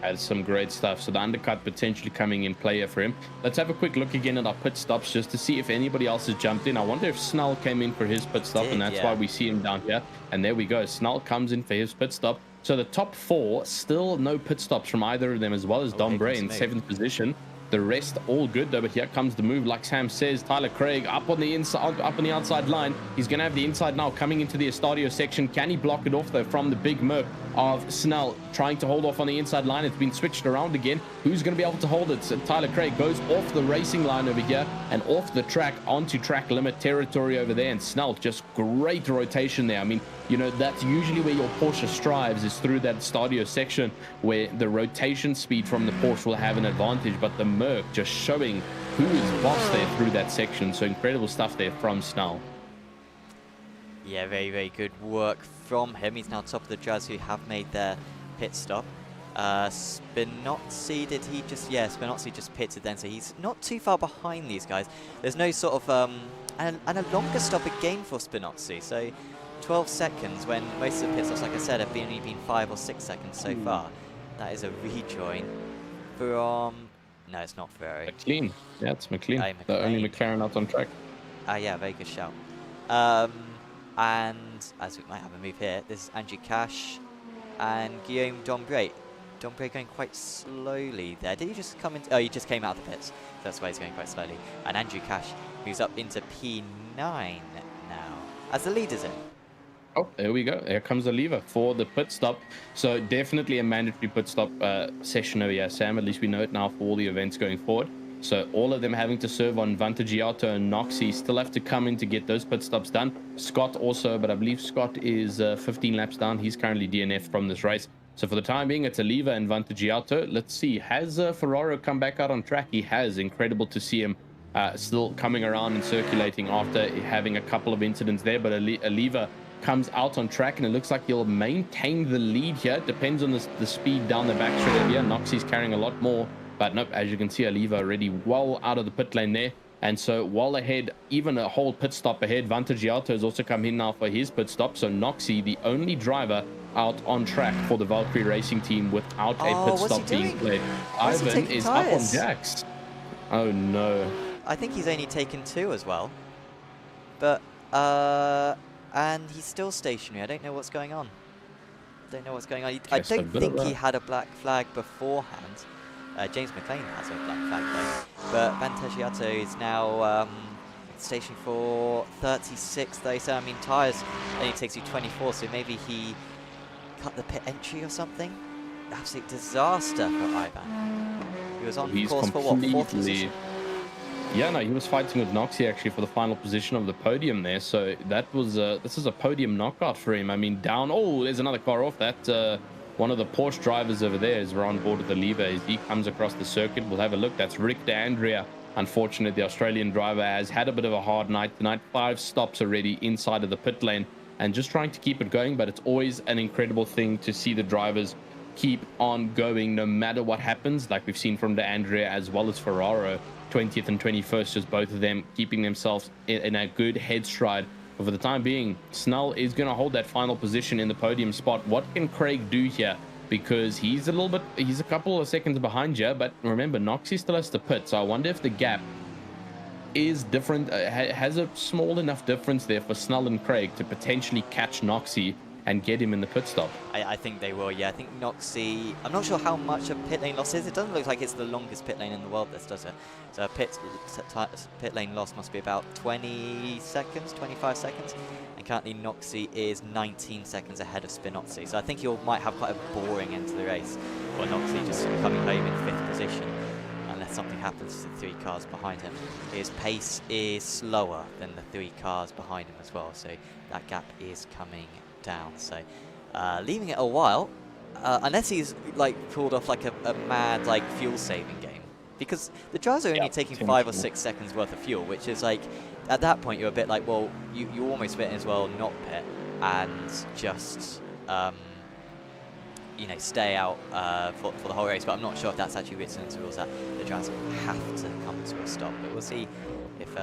Has some great stuff, so the undercut potentially coming in play here for him. Let's have a quick look again at our pit stops just to see if anybody else has jumped in. I wonder if Snell came in for his pit stop, and that's why we see him down here. And there we go, Snell comes in for his pit stop. So the top 4, still no pit stops from either of them, as well as Dom Bray in 7th position. The rest all good though, but here comes the move. Like Sam says, Tyler Craig up on the inside, up on the outside line. He's going to have the inside now coming into the Estadio section. Can he block it off though from the big Merc of Snell trying to hold off on the inside line? It's been switched around again. Who's going to be able to hold it? So Tyler Craig goes off the racing line over here and off the track onto track limit territory over there. And Snell, just great rotation there. I mean, you know, that's usually where your Porsche strives, is through that Stadio section where the rotation speed from the Porsche will have an advantage, but the Merc just showing who is boss there through that section. So incredible stuff there from Snell. Yeah, very, very good work from him. He's now top of the drivers who have made their pit stop. Spinozzi, did he just... Yeah, Spinozzi just pitted then, so he's not too far behind these guys. There's no sort of... and a longer stop again for Spinozzi, so 12 seconds when most of the pit stops, like I said, have only been 5 or 6 seconds so far. That is a rejoin from... No, it's not Ferrari. McLean. Yeah, it's McLean. The only McLaren out on track. Yeah, very good shout. And as we might have a move here, this is Andrew Cash and Guillaume Dombré. Dombré going quite slowly there. Did he just come in? Oh, he just came out of the pits. That's why he's going quite slowly. And Andrew Cash moves up into P9 now as the leader's in. Oh, there we go. There comes the lever for the pit stop. So definitely a mandatory pit stop session over here, Sam. At least we know it now for all the events going forward. So all of them having to serve on Vantagiato and Noxie still have to come in to get those pit stops done. Scott also, but I believe Scott is 15 laps down. He's currently DNF from this race. So for the time being, it's Oliva and Vantagiato. Let's see. Has Ferraro come back out on track? He has. Incredible to see him still coming around and circulating after having a couple of incidents there. But Oliva comes out on track, and it looks like he'll maintain the lead here. Depends on the speed down the back straight here. Noxie's carrying a lot more. But nope, as you can see, Oliva already well out of the pit lane there. And so well ahead, even a whole pit stop ahead. Vantagiato has also come in now for his pit stop. So Noxie, the only driver out on track for the Valkyrie Racing team without a pit stop being played. Ivan is up on jacks. Oh no. I think he's only taken 2 as well. But, and he's still stationary. I don't know what's going on. I don't think he had a black flag beforehand. James McLean has a black flag though. But Vantagiato is now stationed for 36 though. So I mean, tyres only takes you 24, so maybe he cut the pit entry or something. Absolute disaster for Ivan. He was on course for what, 4th position? Yeah, no, he was fighting with Noxie actually for the final position of the podium there. So that was this is a podium knockout for him. I mean, down. Oh, there's another car off that. One of the Porsche drivers over there is on board with the lever as he comes across the circuit. We'll have a look. That's Rick D'Andrea. Unfortunately, the Australian driver has had a bit of a hard night tonight. 5 stops already inside of the pit lane and just trying to keep it going. But it's always an incredible thing to see the drivers keep on going no matter what happens, like we've seen from D'Andrea as well as Ferraro. 20th and 21st, just both of them keeping themselves in a good head stride. But for the time being, Snell is going to hold that final position in the podium spot. What can Craig do here? Because he's a couple of seconds behind you. But remember, Noxie still has to pit. So I wonder if the gap is different, has a small enough difference there for Snell and Craig to potentially catch Noxie and get him in the pit stop. I think they will, yeah. I think Noxie, I'm not sure how much a pit lane loss is. It doesn't look like it's the longest pit lane in the world, this, does it? So a pit lane loss must be about 20 seconds, 25 seconds. And currently Noxie is 19 seconds ahead of Spinozzi. So I think he might have quite a boring end to the race. Or Noxie just coming home in 5th position, unless something happens to the 3 cars behind him. His pace is slower than the 3 cars behind him as well. So that gap is coming down. So leaving it a while, unless he's like pulled off like a mad like fuel saving game, because the drivers are only taking 5 or 6 seconds worth of fuel, which is like, at that point you're a bit like, well, you almost fit as well not pit and just you know, stay out for the whole race. But I'm not sure if that's actually written into the rules that the drivers have to come to a stop, but we'll see if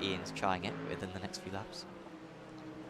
Ian's trying it within the next few laps.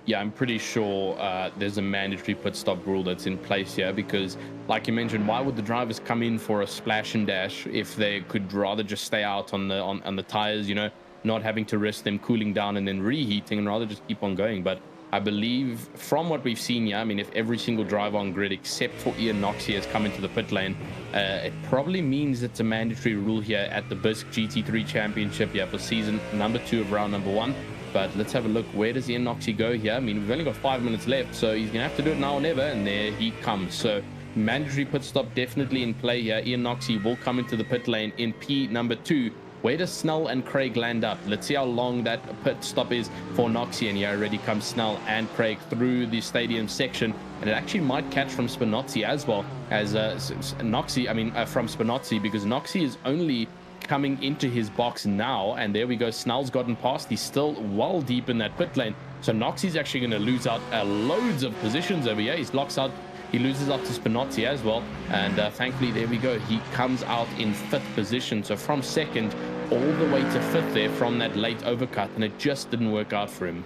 Yeah, I'm pretty sure there's a mandatory pit stop rule that's in place here, because like you mentioned, why would the drivers come in for a splash and dash if they could rather just stay out on the tires, you know, not having to risk them cooling down and then reheating, and rather just keep on going. But I believe from what we've seen here, I mean, if every single driver on grid except for Ian Noxie has come into the pit lane, it probably means it's a mandatory rule here at the BISC GT3 Championship here for season number 2 of round number 1. But let's have a look. Where does Ian Noxie go here? I mean, we've only got 5 minutes left, so he's going to have to do it now or never, and there he comes. So mandatory pit stop definitely in play here. Ian Noxie will come into the pit lane in P number 2. Where does Snell and Craig land up? Let's see how long that pit stop is for Noxie. And here already comes Snell and Craig through the stadium section. And it actually might catch from Spinozzi as well as Noxie, from Spinozzi, because Noxie is only coming into his box now. And there we go. Snell's gotten past. He's still well deep in that pit lane. So Noxie's actually going to lose out loads of positions over here. He's locks out. He loses out to Spinozzi as well. And thankfully, there we go. He comes out in 5th position. So from 2nd all the way to 5th there from that late overcut. And it just didn't work out for him.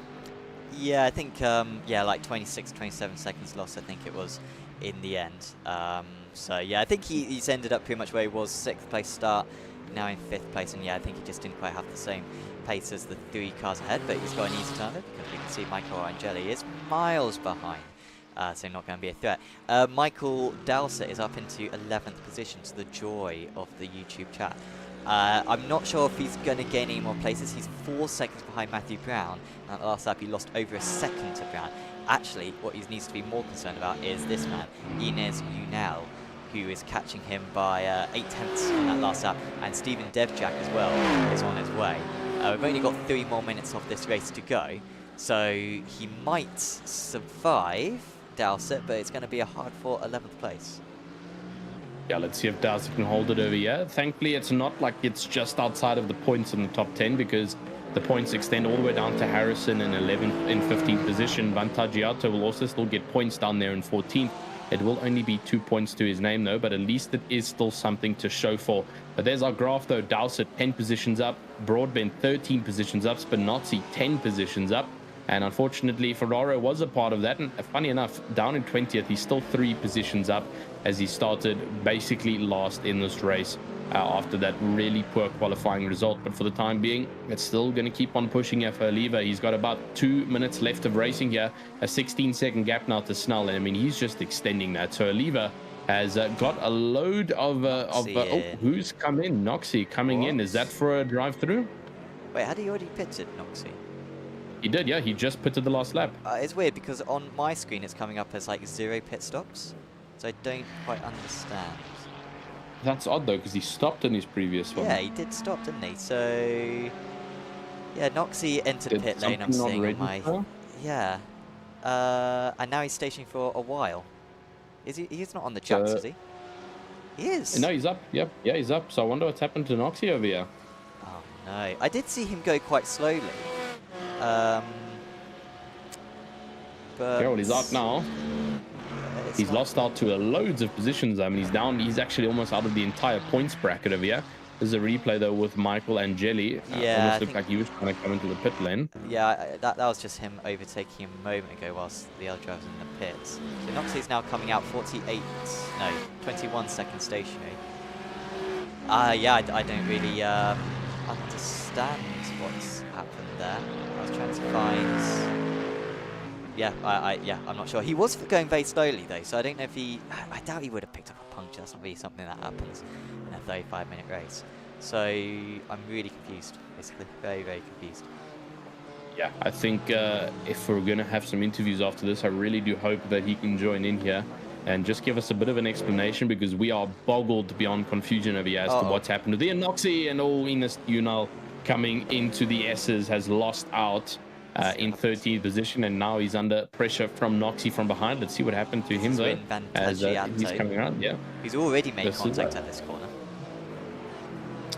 Yeah, I think, like 26, 27 seconds loss, I think it was in the end. So, yeah, I think he's ended up pretty much where he was. 6th place start, now in 5th place. And, yeah, I think he just didn't quite have the same pace as the 3 cars ahead, but he's got an easy turn because we can see Michael Angeli is miles behind. So not going to be a threat. Michael Dowsett is up into 11th position, to the joy of the YouTube chat. I'm not sure if he's going to gain any more places. He's 4 seconds behind Matthew Brown. And at the last lap, he lost over a second to Brown. Actually, what he needs to be more concerned about is this man, Ines Unal, who is catching him by 8 tenths on that last lap. And Stephen Devjak as well is on his way. We've only got 3 more minutes of this race to go. So he might survive Dowsett, but it's going to be a hard-fought 11th place. Yeah, let's see if Dowsett can hold it over here. Thankfully, it's not like it's just outside of the points in the top 10, because the points extend all the way down to Harrison in 11th and 15th position. Vantagiato will also still get points down there in 14th. It will only be 2 points to his name, though, but at least it is still something to show for. But there's our graph, though. Dowsett 10 positions up, Broadbent 13 positions up, Spinazzi 10 positions up. And unfortunately, Ferraro was a part of that. And funny enough, down in 20th, he's still 3 positions up as he started basically last in this race after that really poor qualifying result. But for the time being, it's still going to keep on pushing here for Oliva. He's got about 2 minutes left of racing here, a 16-second gap now to Snell. And I mean, he's just extending that. So Oliva has got a load of oh, who's come in? Noxie coming in. Is that for a drive-through? Wait, had he already pitted, Noxie? He did, yeah. He just pitted the last lap. It's weird because on my screen it's coming up as like 0 pit stops, so I don't quite understand. That's odd though, because he stopped in his previous one. Yeah, he did stop, didn't he? So yeah, Noxie entered pit lane. I'm seeing on my yeah, and now he's stationing for a while. Is he? He's not on the jacks, is he? He is. No, he's up. Yep, yeah, he's up. So I wonder what's happened to Noxie over here. Oh no, I did see him go quite slowly. But yeah, well, he's out now. He's lost out to loads of positions. I mean, he's down. He's actually almost out of the entire points bracket over here. There's a replay though with Michael Angeli. Yeah, almost looked like he was trying to come into the pit lane. Yeah, that was just him overtaking him a moment ago whilst the other driver's in the pits. So Noxie's now coming out 21 seconds stationary. Yeah, I don't really understand what's happened there. I was trying to find. Yeah, I'm not sure. He was going very slowly though, so I don't know if he. I doubt he would have picked up a puncture. That's not really something that happens in a 35-minute race. So I'm really confused, basically, very, very confused. Yeah, I think if we're gonna have some interviews after this, I really do hope that he can join in here and just give us a bit of an explanation, because we are boggled beyond confusion over here as to what's happened to the Noxie, and Ines Unal coming into the S's has lost out in 13th position, and now he's under pressure from Noxie from behind. Let's see what happened to him though as he's coming around. Yeah, he's already made contact at this corner.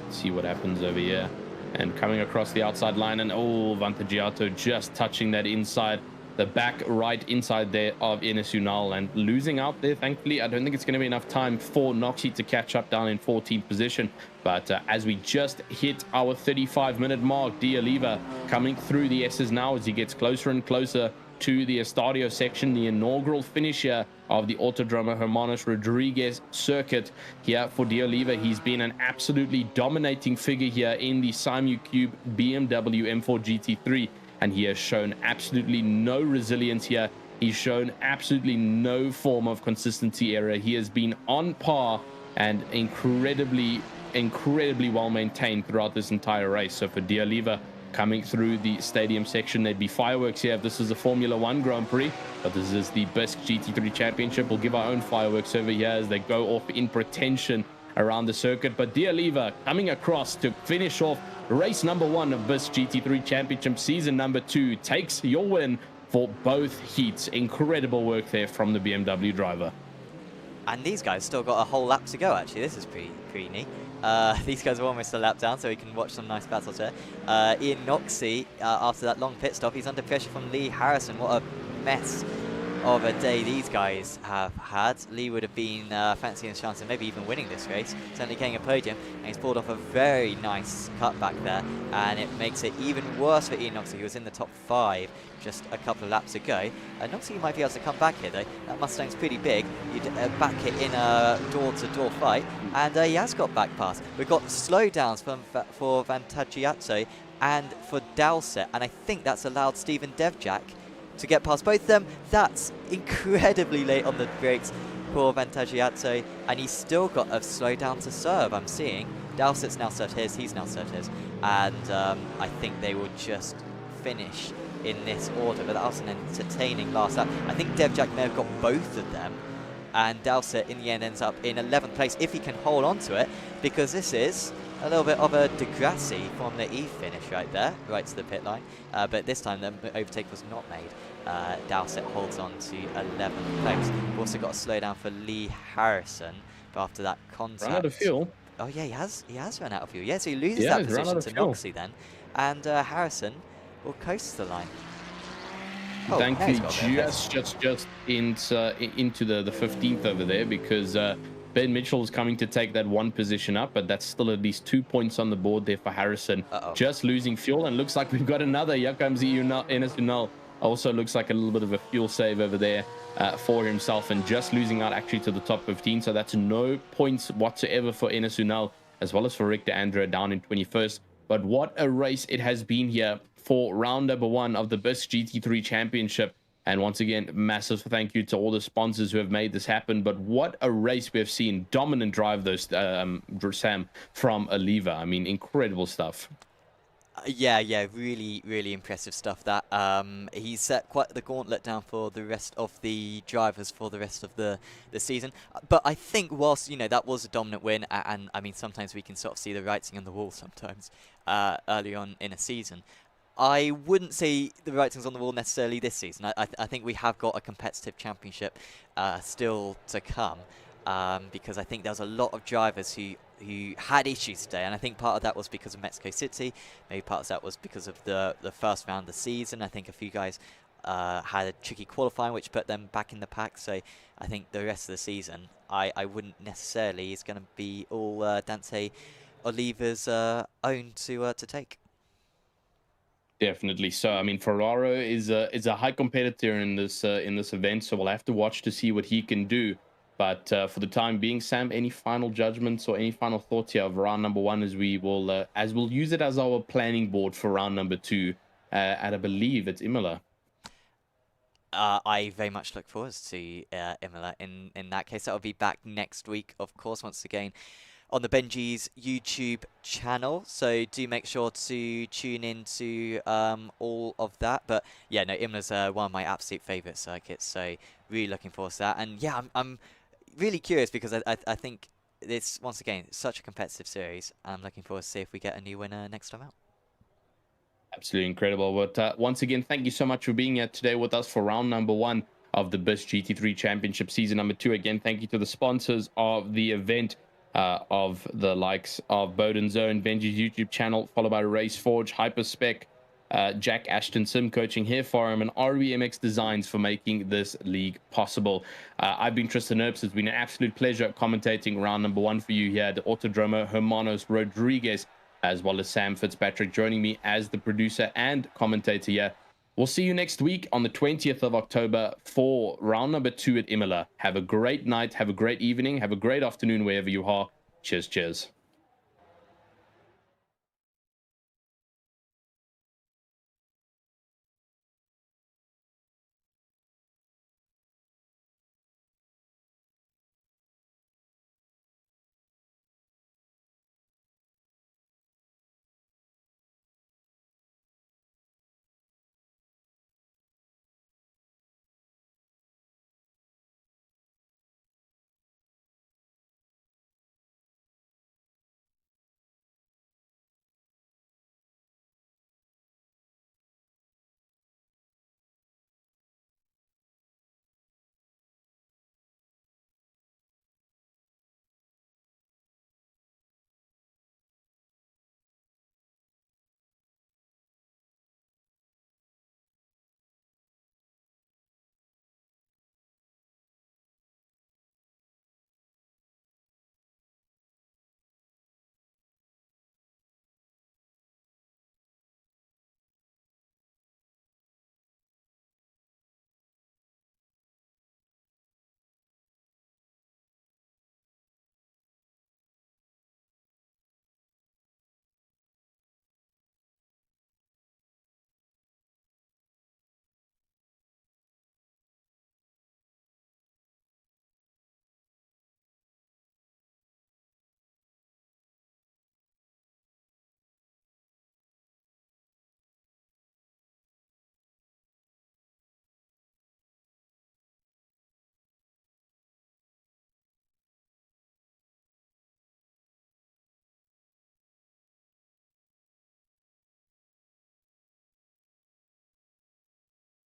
Let's see what happens over here, and coming across the outside line, and Vantagiato just touching that inside, the back right inside there of Ines Unal, and losing out there. Thankfully, I don't think it's going to be enough time for Noxie to catch up down in 14th position. But as we just hit our 35-minute mark, D'Oliva coming through the S's now as he gets closer and closer to the Estadio section, the inaugural finish here of the Autodromo Hermanos Rodriguez circuit here for D'Oliva. He's been an absolutely dominating figure here in the Simu Cube BMW M4 GT3. And he has shown absolutely no resilience here. He's shown absolutely no form of consistency error. He has been on par and incredibly well maintained throughout this entire race. So for D'Oliva coming through the stadium section, there'd be fireworks here if this is a Formula 1 Grand Prix, but this is the BISC GT3 Championship. We'll give our own fireworks over here as they go off in pretension around the circuit. But D'Oliva coming across to finish off race number 1 of BISC GT3 Championship season number 2, takes your win for both heats. Incredible work there from the BMW driver. And these guys still got a whole lap to go, actually. This is pretty neat. These guys are almost a lap down, so we can watch some nice battles there. Ian Noxie, after that long pit stop, he's under pressure from Lee Harrison. What a mess of a day these guys have had. Lee would have been fancying his chance of maybe even winning this race, certainly getting a podium, and he's pulled off a very nice cutback there, and it makes it even worse for Ian Noxie, who was in the top 5 just a couple of laps ago. Noxie might be able to come back here though. That Mustang's pretty big. You'd back it in a door-to-door fight, and he has got back pass. We've got slowdowns for Vantagiato, and for Dowsett, and I think that's allowed Steven Devjak to get past both of them. That's incredibly late on the brakes for Vantagiato, and he's still got a slowdown to serve, I'm seeing. Dowsett's now served his, he's now served his, and I think they will just finish in this order, but that was an entertaining last lap. I think Devjak may have got both of them, and Dowsett in the end ends up in 11th place if he can hold on to it, because this is a little bit of a Degrassi Formula E finish right there, right to the pit line, but this time the overtake was not made. Dowsett holds on to 11th place. We've also got a slowdown for Lee Harrison, but after that contact... Run out of fuel. Oh yeah, he has run out of fuel. Yeah, so he loses that position to Noxie then, and Harrison will coast the line. Oh, thankfully, just into the 15th over there, because Ben Mitchell is coming to take that one position up, but that's still at least 2 points on the board there for Harrison. Just losing fuel, and looks like we've got another. Here comes Enes Unal. Also looks like a little bit of a fuel save over there for himself, and just losing out actually to the top 15. So that's no points whatsoever for Enes Unal, as well as for Rick DeAndre down in 21st. But what a race it has been here for round number 1 of the BISC GT3 Championship. And once again, massive thank you to all the sponsors who have made this happen. But what a race we have seen. Dominant drive, though, Sam, from Oliva. I mean, incredible stuff. Yeah, really impressive stuff. That he set quite the gauntlet down for the rest of the drivers for the rest of the season. But I think whilst that was a dominant win, and I mean sometimes we can sort of see the writing on the wall sometimes early on in a season. I wouldn't say the writing's on the wall necessarily this season. I think we have got a competitive championship still to come, because I think there's a lot of drivers who had issues today, and I think part of that was because of Mexico City. Maybe part of that was because of the first round of the season. I think a few guys had a tricky qualifying, which put them back in the pack. So I think the rest of the season, I wouldn't necessarily is going to be all Dante Oliva's own to take. Definitely. So I mean, Ferraro is a high competitor in this event, so we'll have to watch to see what he can do. But for the time being, Sam, any final judgments or any final thoughts here of round number 1, as we'll use it as our planning board for round number 2 at, I believe, it's Imola. I very much look forward to Imola. In that case, that'll be back next week, of course, once again on the Benji's YouTube channel. So do make sure to tune into all of that. But yeah, no, Imola's one of my absolute favourite circuits. So really looking forward to that. And yeah, I'm really curious, because I think it's, once again, such a competitive series. I'm looking forward to see if we get a new winner next time out. Absolutely incredible. But once again, thank you so much for being here today with us for round number 1 of the BISC GT3 Championship season number 2. Again, thank you to the sponsors of the event, of the likes of Bowden Zone, Benji's YouTube channel, followed by Raceforge, Hyperspec, Jack Ashton Sim Coaching here for him, and RBMX Designs for making this league possible. I've been Tristan Earps. It's been an absolute pleasure commentating round number 1 for you here at the Autodromo Hermanos Rodriguez, as well as Sam Fitzpatrick joining me as the producer and commentator here. We'll see you next week on the 20th of October for round number 2 at Imola. Have a great night, have a great evening, have a great afternoon wherever you are. Cheers.